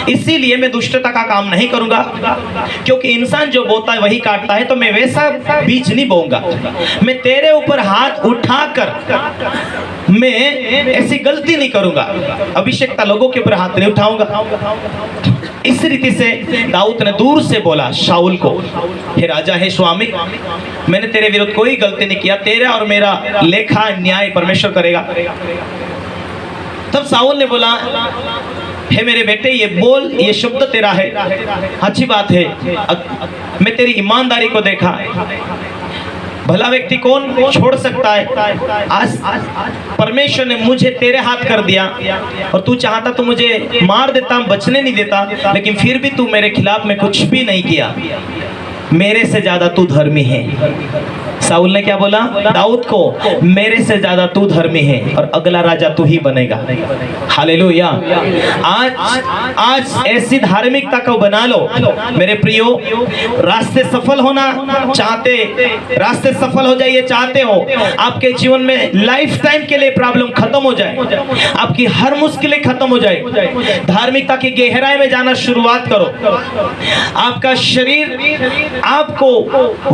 इसीलिए मैं दुष्टता का काम नहीं करूंगा, क्योंकि इंसान जो बोता है वही काटता है। तो मैं वैसा बीज नहीं बोऊंगा। मैं तेरे ऊपर हाथ उठाकर मैं ऐसी गलती नहीं करूंगा, अभिषेकता लोगों के ऊपर हाथ नहीं उठाऊंगा। इस रीति से दाऊद ने दूर से बोला शाऊल को, हे राजा, हे स्वामी, मैंने तेरे विरुद्ध कोई गलती नहीं किया, तेरा और मेरा लेखा न्याय परमेश्वर करेगा। तब शाऊल ने बोला, हे मेरे बेटे, ये बोल, ये शब्द तेरा है, अच्छी बात है, मैं तेरी ईमानदारी को देखा। भला व्यक्ति कौन छोड़ सकता है? आज परमेश्वर ने मुझे तेरे हाथ कर दिया और तू चाहता तो मुझे मार देता, बचने नहीं देता, लेकिन फिर भी तू मेरे खिलाफ में कुछ भी नहीं किया। मेरे से ज्यादा तू धर्मी है। शाऊल ने क्या बोला दाऊद को? मेरे से ज्यादा तू धर्मी है और अगला राजा तू ही बनेगा। हालेलुया। आज ऐसी धार्मिकता को बना लो मेरे प्रियो। रास्ते सफल होना चाहते, रास्ते सफल हो जाइए चाहते हो, आपके जीवन में लाइफ टाइम के लिए प्रॉब्लम खत्म हो जाए, आपकी हर मुश्किलें खत्म हो जाए, धार्मिकता की गहराई में जाना शुरुआत करो। आपका शरीर आपको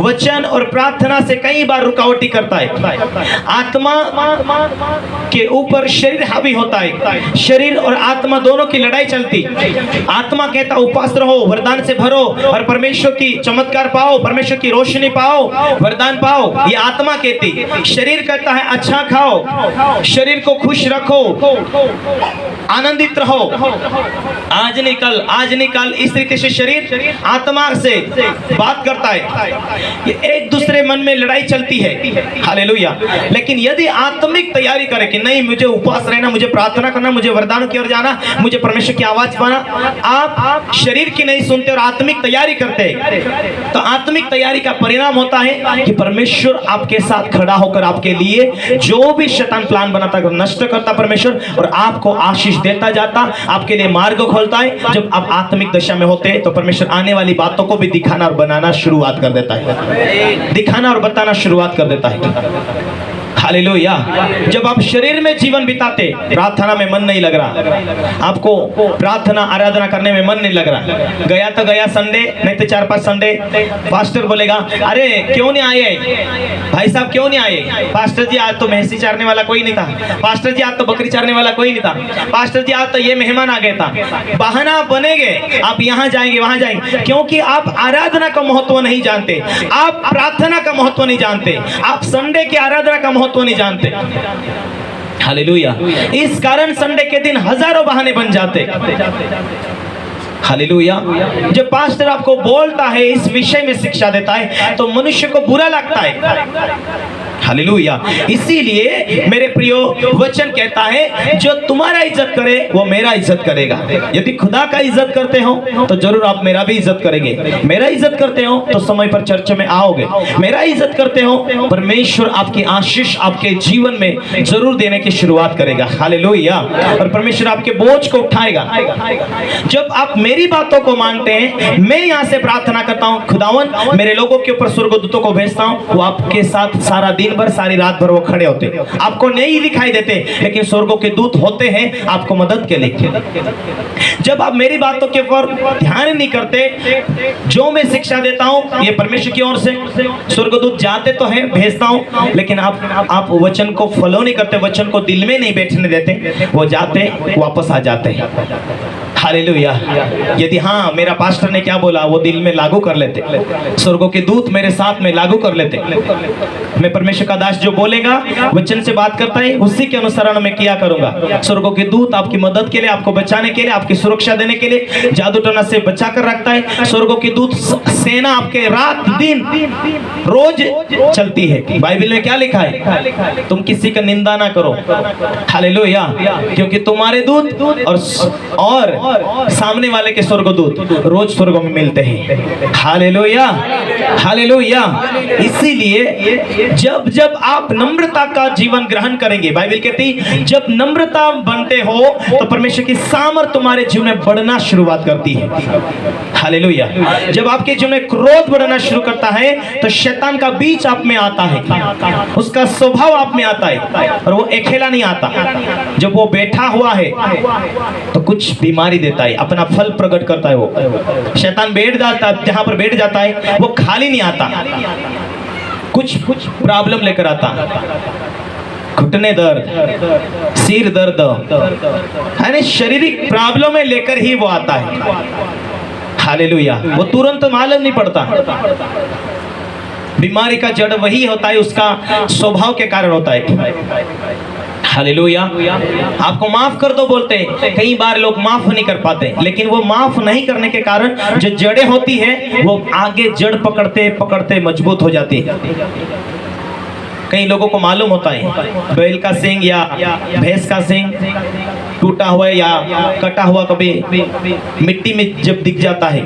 वचन और प्रार्थना से कई बार रुकावटी करता है। आत्मा के ऊपर शरीर हावी होता है, शरीर और आत्मा दोनों की लड़ाई चलती। आत्मा कहता उपवास रहो, वरदान से भरो और परमेश्वर की चमत्कार पाओ, परमेश्वर की रोशनी पाओ, वरदान पाओ, ये आत्मा कहती। शरीर कहता है अच्छा खाओ, शरीर को खुश रखो, आनंदित रहो, आज निकल आज निकल। इस तरीके से शरीर आत्मा से बात करता है, ये एक दूसरे मन में लड़ाई चलती है। हालेलुया। लेकिन यदि आत्मिक तैयारी करे कि नहीं, मुझे उपवास रहना, मुझे प्रार्थना करना, मुझे वरदान की ओर जाना, मुझे परमेश्वर की आवाज पाना, आप शरीर की नहीं सुनते और आत्मिक तैयारी करते, तो आत्मिक तैयारी का परिणाम होता है कि परमेश्वर आपके साथ खड़ा होकर आपके लिए जो भी शैतान प्लान बनाता है नष्ट करता परमेश्वर, और आपको आशीष देता जाता, आपके लिए मार्ग खोलता है। जब आप आत्मिक दशा में होते हैं तो परमेश्वर आने वाली बातों को भी दिखाना और बनाना शुरुआत कर देता है, दिखाना और बताना शुरुआत कर देता है। हालेलुया। जब आप शरीर में जीवन बिताते, प्रार्थना में मन नहीं लग रहा, आपको प्रार्थना आराधना करने में मन नहीं लग रहा, गया तो गया संडे, नहीं तो 4-5 संडे पास्टर बोलेगा अरे क्यों नहीं आए भाई साहब, क्यों नहीं आए? पास्टर जी आज तो भैंसी चारने वाला कोई नहीं था, पास्टर जी आज तो बकरी चारने वाला कोई नहीं था, पास्टर जी आज तो ये मेहमान आ गया था। बहाना बनेगे, आप यहाँ जाएंगे वहां जाएंगे, क्योंकि आप आराधना का महत्व नहीं जानते, आप प्रार्थना का महत्व नहीं जानते, आप संडे की आराधना का महत्व नहीं जानते। हालेलुया। इस कारण संडे के दिन हजारों बहाने बन जाते। हालेलुया। जब पास्टर आपको बोलता है, इस विषय में शिक्षा देता है, तो मनुष्य को बुरा लगता है। हालेलुया। इसीलिए मेरे प्रियो वचन कहता है जो तुम्हारा इज्जत करे वो मेरा इज्जत करेगा। यदि खुदा का इज्जत करते हो तो जरूर आप मेरा भी इज्जत करेंगे। मेरा इज्जत करते हो तो समय पर चर्च में आओगे। मेरा इज्जत करते हो, परमेश्वर आपकी आशीष आपके जीवन में जरूर देने की शुरुआत करेगा। हालेलुया। और परमेश्वर आपके बोझ को उठाएगा। जब आप मेरी बातों को मानते हैं, मैं यहाँ से प्रार्थना करता हूँ, खुदावन मेरे लोगों के ऊपर स्वर्गदूतों को भेजता हूँ, वो आपके साथ सारा दिन भर सारी रात भर वो खड़े होते, आपको नहीं दिखाई देते, लेकिन स्वर्गों के दूत होते हैं आपको मदद के लिए। जब आप मेरी बातों के ऊपर ध्यान नहीं करते, जो मैं शिक्षा देता हूं ये परमेश्वर की ओर से, स्वर्गदूत जाते तो है, भेजता हूं, लेकिन आप वचन को फॉलो नहीं करते, वचन को दिल में नहीं बैठने देते, वो जाते वापस आ जाते हैं। हालेलुया। यदि हाँ मेरा पास्टर ने क्या बोला वो दिल में लागू कर लेते, स्वर्गों के दूत मेरे साथ में लागू कर लेते। मैं परमेश्वर का दास जो बोलेगा, वचन से बात करता है, उसी के अनुसरण में किया करूंगा। स्वर्गों के दूत आपकी मदद के लिए, आपको बचाने के लिए, आपकी सुरक्षा देने के लिए, जादू टोना से बचा कर रखता है। स्वर्गों की दूत सेना आपके रात दिन रोज चलती है। बाइबल में क्या लिखा है? तुम किसी का निंदा ना करो। हालेलुया। क्योंकि तुम्हारे दूत और सामने वाले के स्वर्गदूत रोज स्वर्ग में मिलते हैं। Hallelujah, hallelujah. इसीलिए जब जब आप नम्रता का जीवन ग्रहण करेंगे, बाइबल कहती जब नम्रता बनते हो तो परमेश्वर की सामर्थ तुम्हारे जीवन में बढ़ना शुरुआत करती है। हालेलुया। जब आपके जीवन में क्रोध बढ़ना शुरू करता है तो शैतान का बीच आप में आता है, उसका स्वभाव आप में आता है, और वो अकेला नहीं आता। जब वो बैठा हुआ है तो कुछ बीमारी देता है, अपना फल प्रकट करता है। वो शैतान बैठ जाता है, जहां पर बैठ जाता है वो खाली नहीं आता, कुछ प्रॉब्लम लेकर आता। घुटने दर्द, सिर दर्द, है ना, शारीरिक प्रॉब्लम लेकर ही वो आता है। हालेलुया। वो तुरंत मालूम नहीं पड़ता। बीमारी का जड़ वही होता है, उसका स्वभाव के कारण होता है। हालेलुया। आपको माफ कर दो बोलते हैं, कई बार लोग माफ नहीं कर पाते, लेकिन वो माफ नहीं करने के कारण जो जड़ें होती है वो आगे जड़ पकड़ते पकड़ते मजबूत हो जाती है। कई लोगों को मालूम होता है बैल का सींग या भैंस का सींग टूटा हुआ या कटा हुआ कभी मिट्टी में जब दिख जाता है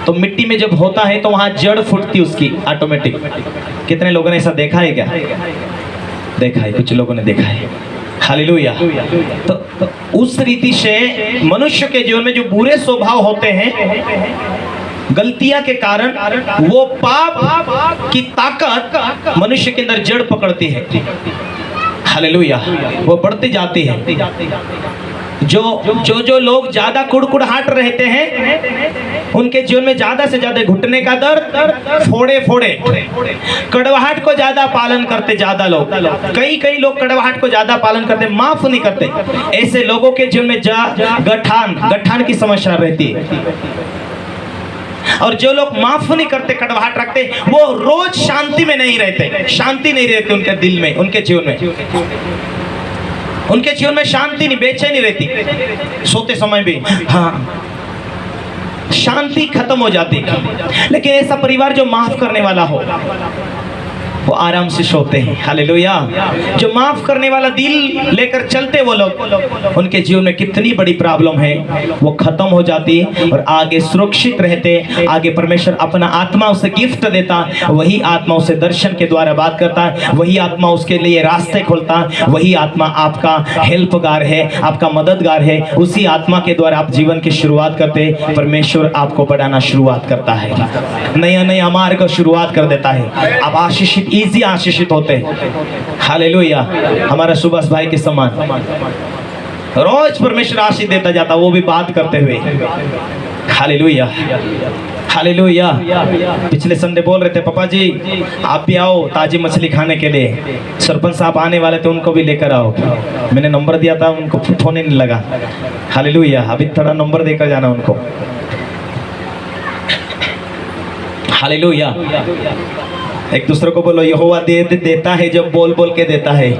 तो मिट्टी में जब होता है तो वहां जड़ फूटती उसकी ऑटोमेटिक। कितने लोगों ने ऐसा देखा है? क्या देखा है? कुछ लोगों ने देखा है। हालेलुया। तो उस रीति से मनुष्य के जीवन में जो बुरे स्वभाव होते हैं, गलतियां के कारण, वो पाप की ताकत मनुष्य के अंदर जड़ पकड़ती है। हालेलुया। वो बढ़ती जाती है। जो लोग ज्यादा कुड़कुड़ाहट रहते हैं उनके जीवन में ज्यादा से ज्यादा घुटने का दर्द, फोड़े फोड़े, कड़वाहट को ज्यादा पालन करते ज्यादा लोग। कई लोग कड़वाहट को ज्यादा पालन करते, माफ नहीं करते। ऐसे लोगों के जीवन में गठान की समस्या रहती है। और जो लोग माफ नहीं करते, कड़वाहट रखते, वो रोज शांति में नहीं रहते, शांति नहीं रहती उनके दिल में, उनके जीवन में, उनके जीवन में शांति नहीं, बेचैनी रहती। सोते समय भी हाँ शांति खत्म हो जाती। लेकिन ऐसा परिवार जो माफ करने वाला हो वो आराम से सोते हैं। हालेलुया। जो माफ करने वाला दिल लेकर चलते वो लोग, उनके जीवन में कितनी बड़ी प्रॉब्लम है वो खत्म हो जाती और आगे सुरक्षित रहते। आगे परमेश्वर अपना आत्मा उसे गिफ्ट देता, वही आत्मा उसे दर्शन के द्वारा बात करता, वही आत्मा उसके लिए रास्ते खोलता, वही आत्मा आपका हेल्पगार है, आपका मददगार है। उसी आत्मा के द्वारा आप जीवन की शुरुआत करते, परमेश्वर आपको बढ़ाना शुरुआत करता है, नया नया मार्ग शुरुआत कर देता है। आप आशीषित, इजी आशीषित होते हैं। हालेलुया। हमारा सुभाष भाई के समान रोज परमेश्वर आशीष देता जाता, वो भी बात करते हुए। Hallelujah, hallelujah. पिछले संडे बोल रहे थे, पापा जी आप भी आओ ताजी मछली खाने के लिए, सरपंच साहब आने वाले थे, उनको भी लेकर आओ। मैंने नंबर दिया था, उनको फोन ही नहीं लगा। हालेलुया। अभी थोड़ा नंबर देकर जाना उनको। हालेलुया। एक दूसरे को बोलो, यहोवा देता है जब बोल बोल के देता है।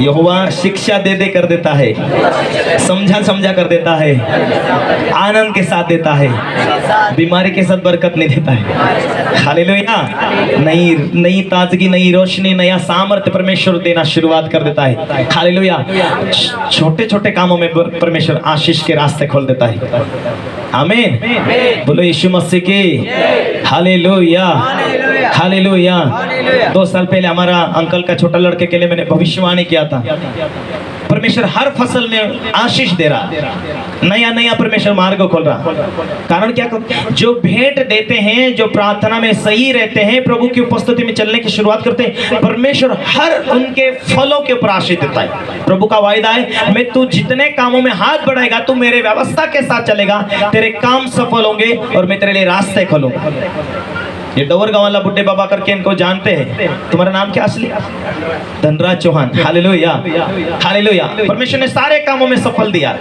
यहोवा शिक्षा दे दे कर देता है, समझा समझा कर देता है, आनंद के साथ देता है, बीमारी के साथ बरकत नहीं देता है। हालेलुया। नई ताजगी, नई रोशनी, नया सामर्थ्य परमेश्वर देना शुरुआत कर देता है। हालेलुया। छोटे छोटे कामों में परमेश्वर आशीष के रास्ते खोल देता है। आमीन। बोलो यीशु मसीह की। Hallelujah, hallelujah. 2 साल पहले हमारा अंकल का छोटा लड़के के लिए मैंने भविष्यवाणी किया था। परमेश्वर हर फसल में आशीष दे रहा, नया नया परमेश्वर मार्ग खोल रहा। कारण क्या? जो भेंट देते हैं, जो प्रार्थना में सही रहते हैं, प्रभु की उपस्थिति में चलने की शुरुआत करते हैं, परमेश्वर हर उनके फलों के ऊपर आशीष देता है। प्रभु का वायदा है, मैं तू जितने कामों में हाथ बढ़ाएगा, तू मेरे व्यवस्था के साथ चलेगा, तेरे काम सफल होंगे और मैं तेरे लिए रास्ते खोलूंगा। ये डोवरगांव वाला बुड्ढे बाबा करके इनको जानते हैं। तुम्हारा नाम क्या असली? धनराज चौहान। Hallelujah, hallelujah. परमेश्वर ने सारे कामों में सफल दिया।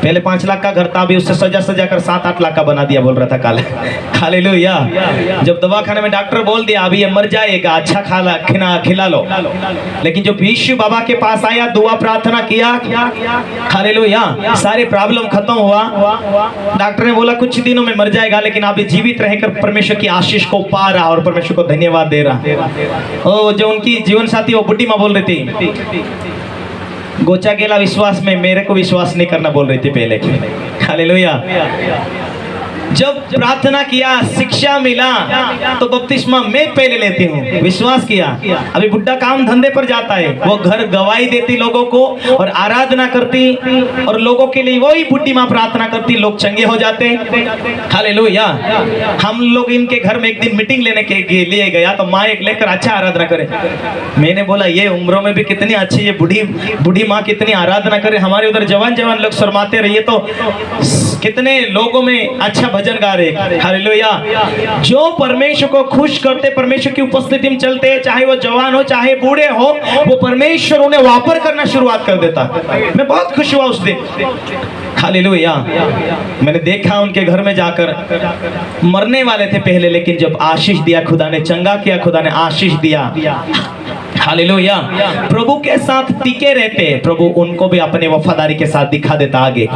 पहले 5 लाख का घर था, अभी उससे सजा कर 7-8 लाख का बना दिया, बोल रहा था काले। हालेलुया। जब दवाखाने में डॉक्टर बोल दिया अभी ये मर जाएगा, अच्छा खिला लो, लेकिन जब यीशु बाबा के पास आया, दुआ प्रार्थना किया, हालेलुया, सारे प्रॉब्लम खत्म हुआ। डॉक्टर ने बोला कुछ दिनों में मर जाएगा, लेकिन अभी जीवित रहकर परमेश्वर की आशीष को पा रहा और परमेश्वर को धन्यवाद दे रहा। ओ जो उनकी जीवन साथी वो बुड्ढी माँ बोल रही थी, गोचा गेला विश्वास में, मेरे को विश्वास नहीं करना बोल रही थी पहले। हालेलुया। जब प्रार्थना किया, शिक्षा मिला, तो बपतिस्मा मैं पहले लेती हूँ। विश्वास किया। अभी बुड्ढा काम धंधे पर जाता है, वो घर गवाही देती लोगों को और आराधना करती, और लोगों के लिए वही बुड्ढी माँ प्रार्थना करती, लोग चंगे हो जाते। हालेलुया। हम लोग इनके घर में एक दिन मीटिंग लेने के लिए गया, तो माँ एक लेकर अच्छा आराधना करे। मैंने बोला ये उम्रों में भी कितनी अच्छी ये बुढ़ी माँ कितनी आराधना करे, हमारे उधर जवान लोग शर्माते रहिए तो कितने लोगों में अच्छा भजन गा रहे। हालेलुया। जो परमेश्वर को खुश करते, परमेश्वर की उपस्थिति में चलते, चाहे वो जवान हो चाहे बूढ़े हो, वो परमेश्वर उन्हें वापर करना शुरुआत कर देता। मैं बहुत खुश हुआ उस दिन। हालेलुया। मैंने देखा उनके घर में जाकर, मरने वाले थे पहले, लेकिन जब आशीष दिया खुदा ने, चंगा किया खुदा ने, आशीष दिया। हालेलुया। प्रभु के साथ टिके रहते, प्रभु उनको भी अपने वफादारी के साथ दिखा देता आगे।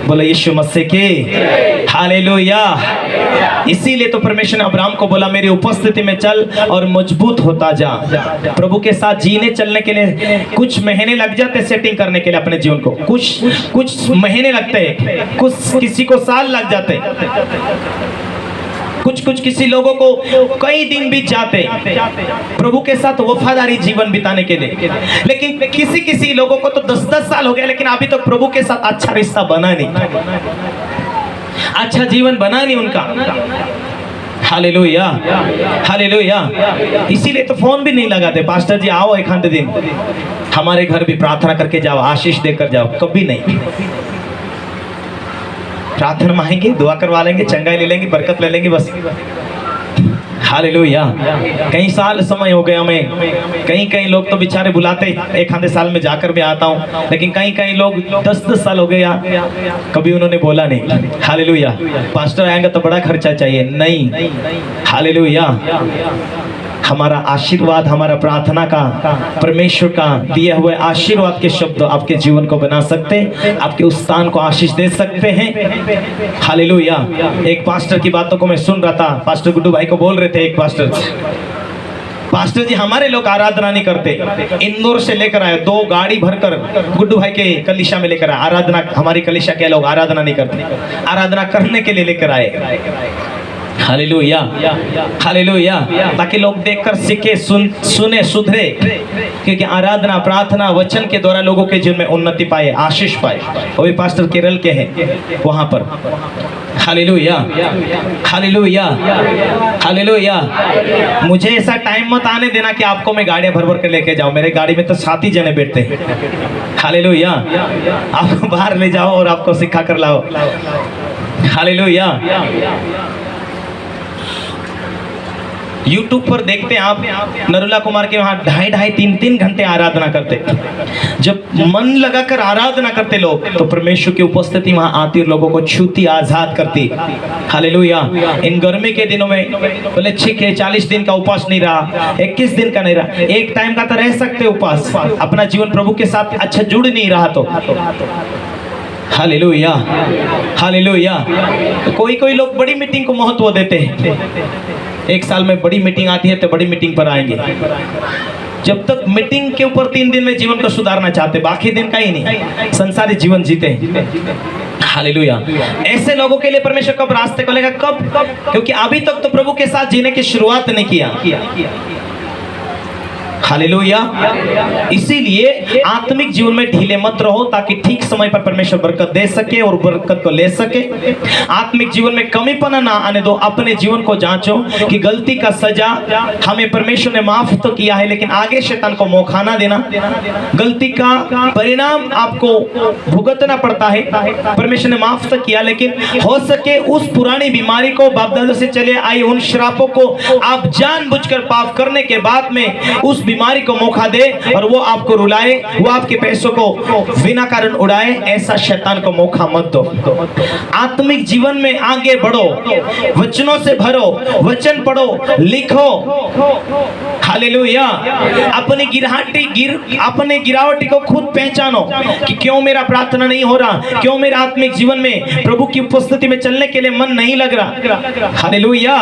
बोलो यीशु मसीह की। हालेलुया। इसीलिए तो परमेश्वर ने अब्राहम को बोला मेरी उपस्थिति में चल और मजबूत होता जा। प्रभु के साथ जीने चलने के लिए कुछ महीने लग जाते, सेटिंग करने के लिए अपने जीवन को कुछ महीने लगते, कुछ किसी को साल लग जाते, कुछ किसी लोगों को कई दिन बीत जाते प्रभु के साथ वफादारी जीवन बिताने के लिए। लेकिन किसी लोगों को तो 10-10 साल हो गया, लेकिन अभी तक प्रभु के साथ अच्छा रिश्ता बना नहीं, अच्छा जीवन बना नहीं उनका। हालेलुया। हालेलुया। इसीलिए तो फोन भी नहीं लगाते, पास्टर जी आओ एक आध दिन हमारे घर भी प्रार्थना करके जाओ, आशीष देकर जाओ। कभी नहीं। प्रार्थना मांगेंगे, दुआ करवा लेंगे, चंगाई ले लेंगे, बरकत ले लेंगे, बस। हालेलुया। कई साल समय हो गया हमें, कई लोग तो बेचारे बुलाते, एक आधे साल में जाकर भी आता हूँ, लेकिन कई लोग 10-10 साल हो गया, कभी उन्होंने बोला नहीं। हालेलुया। पास्टर आएंगे तो बड़ा खर्चा चाहिए, नहीं। हालेलुया। हमारा आशीर्वाद, हमारा प्रार्थना का, परमेश्वर का दिए हुए आशीर्वाद के शब्द आपके जीवन को बना सकते, आपके उस स्थान को आशीष दे सकते हैं। हालेलुया। एक पास्टर की बातों को मैं सुन रहा था, पास्टर गुड्डू भाई को बोल रहे थे, एक पास्टर जी हमारे लोग आराधना नहीं करते, इंदौर से लेकर आए 2 गाड़ी भरकर गुड्डू भाई के कलीसिया में लेकर आए। आराधना, हमारी कलीसिया के लोग आराधना नहीं करते, आराधना करने के लिए लेकर आए। हालेलुया। हालेलुया। ताकि लोग देखकर सीखे, सुने, सुधरे, क्योंकि आराधना, प्रार्थना, वचन के द्वारा लोगों के जीवन में उन्नति पाए, आशीष पाए। वो भी पास्टर केरल के हैं वहां पर। हालेलुया। हालेलुया। हालेलुया। मुझे ऐसा टाइम मत आने देना कि आपको मैं गाड़ियां भर कर लेके जाऊं। मेरे गाड़ी में तो 7 जने बैठते हैं। हालेलुया। आपको बाहर ले जाओ और आपको सिखा कर लाओ। हालेलुया। YouTube पर देखते हैं आप, नरुला कुमार के वहाँ 2.5-3 घंटे आराधना करते। जब मन लगाकर आराधना करते लोग, तो परमेश्वर की उपस्थिति वहाँ आती और लोगों को छूती, आजाद करती। हालेलुया। इन गर्मी के दिनों में बोले ठीक है 40 दिन का उपवास नहीं रहा, 21 दिन का नहीं रहा, एक टाइम का तो रह सकते उपवास, अपना जीवन प्रभु के साथ अच्छा जुड़ नहीं रहा तो। हालेलुया। हालेलुया। तो कोई लोग बड़ी मीटिंग को महत्व देते हैं, एक साल में बड़ी मीटिंग आती है तो बड़ी मीटिंग पर आएंगे। जब तक मीटिंग के ऊपर 3 दिन में जीवन को सुधारना चाहते, बाकी दिन का ही नहीं, संसारी जीवन जीते। हालेलुया। ऐसे लोगों के लिए परमेश्वर कब रास्ते खोलेगा? कब? क्योंकि अभी तक तो प्रभु के साथ जीने की शुरुआत नहीं किया। हालेलुया। इसीलिए आत्मिक जीवन में ढीले मत रहो, ताकि ठीक समय पर परमेश्वर बरकत दे सके और बरकत को ले सके। आत्मिक जीवन में कमीपना ना आने दो। अपने जीवन को जांचो कि गलती का सजा हमें परमेश्वर ने माफ तो किया है, लेकिन आगे शैतान को मौका ना देना। गलती का परिणाम आपको भुगतना पड़ता है। परमेश्वर ने माफ तो किया, लेकिन हो सके उस पुरानी बीमारी को, बाप दादा से चले आई उन श्रापों को आप जानबूझकर पाप करने के बाद में उस बीमारी को मौका दे और वो आपको रुलाए, वो आपके पैसों को बिना कारण उड़ाए, ऐसा शैतान को मौका मत दो। आत्मिक जीवन में आगे बढ़ो, वचनों से भरो, वचन पढ़ो, लिखो। हालेलुया। अपने गिरावटी को खुद पहचानो कि क्यों मेरा प्रार्थना नहीं हो रहा, क्यों मेरा आत्मिक जीवन में प्रभु की उपस्थिति में चलने के लिए मन नहीं लग रहा। हालेलुया।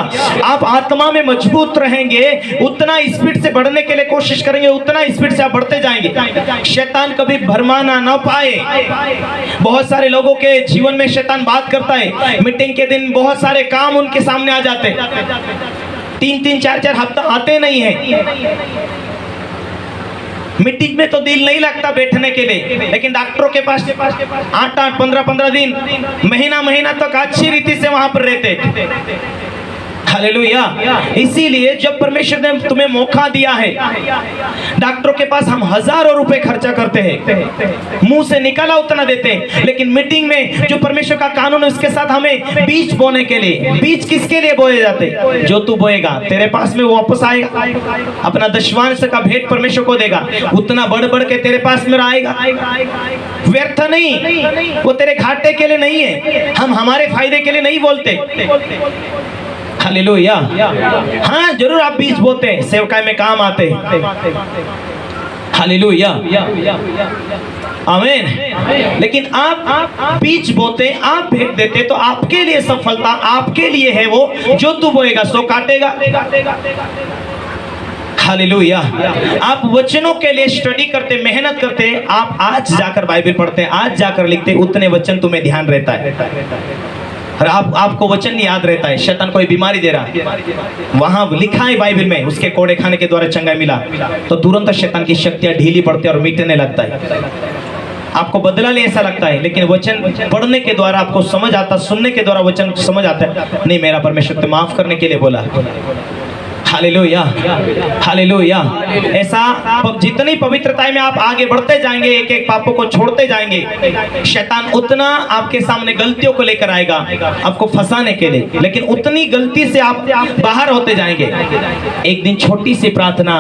आप आत्मा में मजबूत रहेंगे, उतना स्पीड से बढ़ने के लिए कोशिश करेंगे, उतना स्पीड से आप बढ़ते जाएंगे। शैतान कभी भरमाना ना पाए। बहुत सारे लोगों के जीवन में शैतान बात करता है, मीटिंग के दिन बहुत सारे काम उनके सामने आ जाते, 3-3 4-4 हफ्ता आते नहीं है। मीटिंग में तो दिल नहीं लगता बैठने के लिए, लेकिन डॉक्टरों के पास 8-8 15-15 दिन, महीना तक अच्छी रीति से वहां पर रहते। हालेलुया। इसीलिए जब परमेश्वर ने तुम्हें मौका दिया है, डॉक्टरों के पास हम हजारों रुपए खर्चा करते हैं, मुंह से निकाला उतना देते हैं, लेकिन मीटिंग में जो परमेश्वर का कानून है उसके साथ हमें बीज बोने के लिए, बीज किसके लिए बोए जाते? जो तू बोएगा तेरे पास में वो वापस आएगा। अपना दशमांश का भेंट परमेश्वर को देगा, उतना बढ़ बढ़ के तेरे पास में आएगा। व्यर्थ नहीं, वो तेरे घाटे के लिए नहीं है, हम हमारे फायदे के लिए नहीं बोलते। हालेलुया। हाँ जरूर आप बीज बोते हैं, सेवकाई में काम आते हैं। हालेलुया, आमीन। लेकिन आप बीज बोते, आप भेंट देते, तो आपके लिए सफलता आपके लिए है, वो जो तू बोएगा सो काटेगा। हालेलुया। आप वचनों के लिए स्टडी करते, मेहनत करते, आप आज जाकर बाइबल पढ़ते, आज जाकर लिखते, उतने वचन तुम्हें ध्यान रहता है। और आपको वचन याद रहता है। शैतान कोई बीमारी दे रहा है, वहां लिखा है बाइबल में, उसके कोड़े खाने के द्वारा चंगाई मिला, तो तुरंत शैतान की शक्तियां ढीली पड़ती है और मिटने लगता है। आपको बदला नहीं ऐसा लगता है, लेकिन वचन पढ़ने के द्वारा आपको समझ आता, सुनने के द्वारा वचन समझ आता है, नहीं मेरा परमेश्वर तो माफ करने के लिए बोला। Hallelujah, hallelujah. ऐसा जितनी पवित्रता में आप आगे बढ़ते जाएंगे, एक एक पापों को छोड़ते जाएंगे, शैतान उतना आपके सामने गलतियों को लेकर आएगा आपको फंसाने के लिए, लेकिन उतनी गलती से आप बाहर होते जाएंगे। एक दिन छोटी सी प्रार्थना,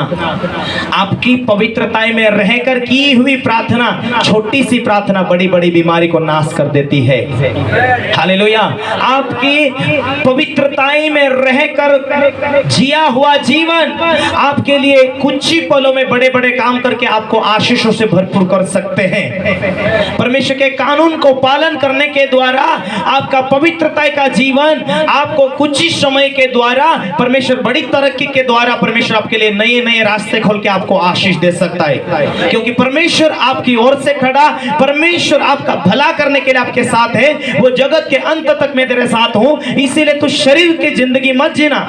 आपकी पवित्रता में रहकर की हुई प्रार्थना, छोटी सी प्रार्थना बड़ी बड़ी बीमारी को नाश कर देती है। हालेलुया। आपकी पवित्रता में रहकर जिया हुआ जीवन आपके लिए कुछ ही पलों में बड़े बड़े काम करके आपको आशीषों से भरपूर कर सकते हैं। परमेश्वर के कानून को पालन करने के द्वारा आपका पवित्रता का जीवन आपको कुछ ही समय के द्वारा परमेश्वर बड़ी तरक्की के द्वारा परमेश्वर आपके लिए नए नए रास्ते खोल के आपको आशीष दे सकता है, क्योंकि परमेश्वर आपकी ओर से खड़ा, परमेश्वर आपका भला करने के लिए आपके साथ है। वो जगत के अंत तक मैं तेरे साथ हूं, इसीलिए तू शरीर की जिंदगी मत जीना।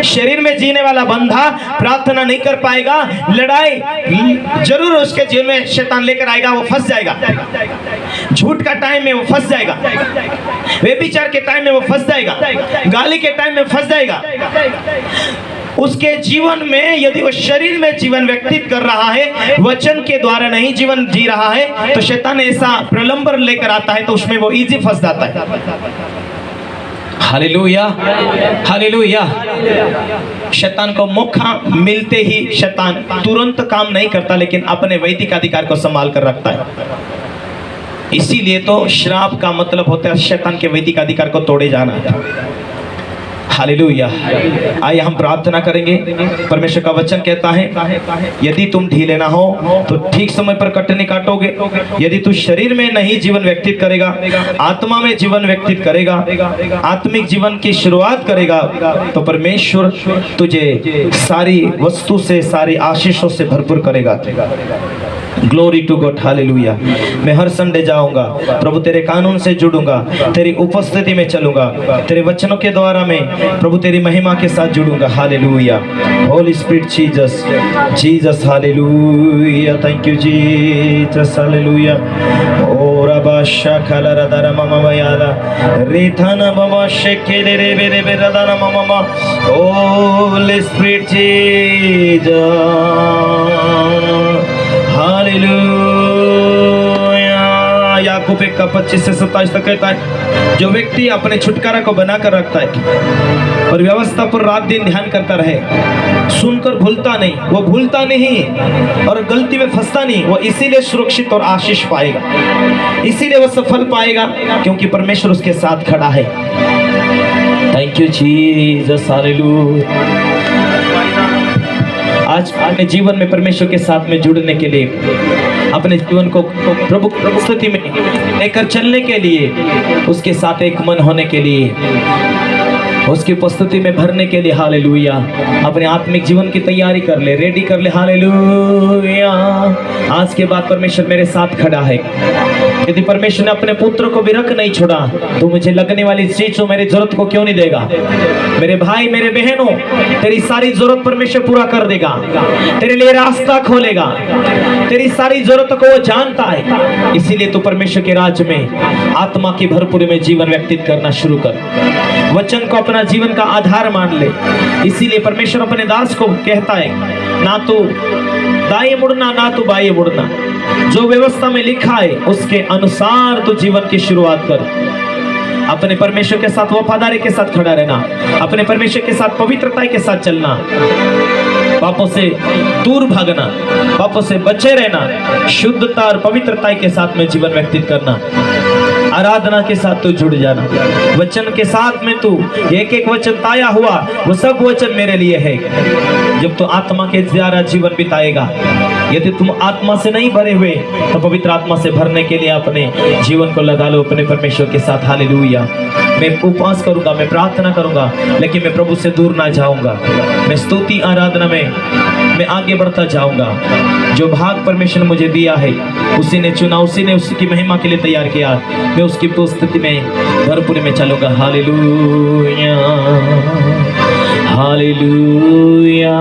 शरीर में जीने वाला बंधा प्रार्थना नहीं कर पाएगा, लड़ाई जरूर उसके जीवन में शैतान लेकर आएगा, वो फंस जाएगा। झूठ का टाइम में वो फंस जाएगा, व्यभिचार के टाइम में वो फंस जाएगा, गाली के टाइम में फंस जाएगा। उसके जीवन में यदि वो शरीर में जीवन व्यतीत कर रहा है, वचन के द्वारा नहीं जीवन जी रहा है, तो शैतान ऐसा प्रलंबर लेकर आता है, तो उसमें वो इजी फंस जाता है। Hallelujah, hallelujah. शैतान को मौका मिलते ही शैतान तुरंत काम नहीं करता, लेकिन अपने वैदिक अधिकार को संभाल कर रखता है। इसीलिए तो श्राप का मतलब होता है शैतान के वैदिक अधिकार को तोड़े जाना। हालेलुया। आइए हम प्रार्थना करेंगे। परमेश्वर का वचन कहता है, यदि तुम ढीले ना हो तो ठीक समय पर कटनी काटोगे। यदि तू शरीर में नहीं जीवन व्यतीत करेगा, आत्मा में जीवन व्यतीत करेगा, आत्मिक जीवन की शुरुआत करेगा, तो परमेश्वर तुझे सारी वस्तु से, सारी आशीषों से भरपूर करेगा। Glory to God, hallelujah. मैं हर संडे जाऊंगा प्रभु, तेरे कानून से जुड़ूंगा, तेरी उपस्थिति में चलूंगा, तेरे वचनों के द्वारा मैं प्रभु तेरी महिमा के साथ जुड़ूंगा। Hallelujah. Holy spirit Jesus, Jesus, hallelujah. Thank you Jesus, hallelujah. ओ रबा शाखला रदरा ममा यादा रेथाना ममा शेकेले रे रे रे रदरा ममा। Holy spirit Jesus, hallelujah. याकूब 1:25 से 27 तक कहता है, जो व्यक्ति अपने छुटकारा को बनाकर रखता है और व्यवस्था पर रात दिन ध्यान करता रहे, सुनकर भूलता नहीं, वो भूलता नहीं और गलती में फंसता नहीं, वो इसीलिए सुरक्षित और आशीष पाएगा, इसीलिए वो सफल पाएगा, क्योंकि परमेश्वर उसके साथ खड़ा है। Thank you Jesus, hallelujah. आज अपने जीवन में परमेश्वर के साथ में जुड़ने के लिए, अपने जीवन को प्रभु की स्थिति में लेकर चलने के लिए, उसके साथ एक मन होने के लिए, उसकी उपस्थिति में भरने के लिए, हालेलुया, अपने आत्मिक जीवन की तैयारी कर ले, रेडी कर ले, हालेलुया। आज के बाद परमेश्वर मेरे साथ खड़ा है। यदि परमेश्वर ने अपने पुत्र को भी रख नहीं छोड़ा तो मुझे लगने वाली चीजों मेरी जरूरत को क्यों नहीं देगा। मेरे भाई मेरे बहनों, तेरी सारी जरूरत परमेश्वर पूरा कर देगा, तेरे लिए रास्ता खोलेगा, तेरी सारी जरूरत को वो जानता है। इसीलिए तू परमेश्वर के राज्य में आत्मा की भरपूरी में जीवन व्यतीत करना शुरू कर, वचन को अपना जीवन का आधार मान ले। इसीलिए परमेश्वर अपने दास को कहता है, ना तो दाएं मुड़ना ना तो बाएं मुड़ना, जो व्यवस्था में लिखा है उसके अनुसार तो जीवन की शुरुआत कर। अपने परमेश्वर के साथ वफादारी के साथ खड़ा रहना, अपने परमेश्वर के साथ पवित्रता के साथ चलना, पापों से दूर भागना, पापों से बचे रहना, शुद्धता और पवित्रता के साथ में जीवन व्यतीत करना, आराधना के साथ तू जुड़ जाना, वचन के साथ में तू एक एक वचन ताया हुआ वो सब वचन मेरे लिए है। जब तू आत्मा के द्वारा जीवन बिताएगा, यदि तुम आत्मा से नहीं भरे हुए तो पवित्र आत्मा से भरने के लिए अपने जीवन को लगा लो अपने परमेश्वर के साथ। हालेलुया। मैं उपवास करूंगा, मैं प्रार्थना करूंगा, लेकिन मैं प्रभु से दूर ना जाऊंगा। मैं स्तुति आराधना में मैं आगे बढ़ता जाऊंगा। जो भाग परमेश्वर ने मुझे दिया है उसी ने चुना, उसी ने उसकी महिमा के लिए तैयार किया। मैं उसकी उपस्थिति में भरपूरी में चलूंगा। Hallelujah, hallelujah.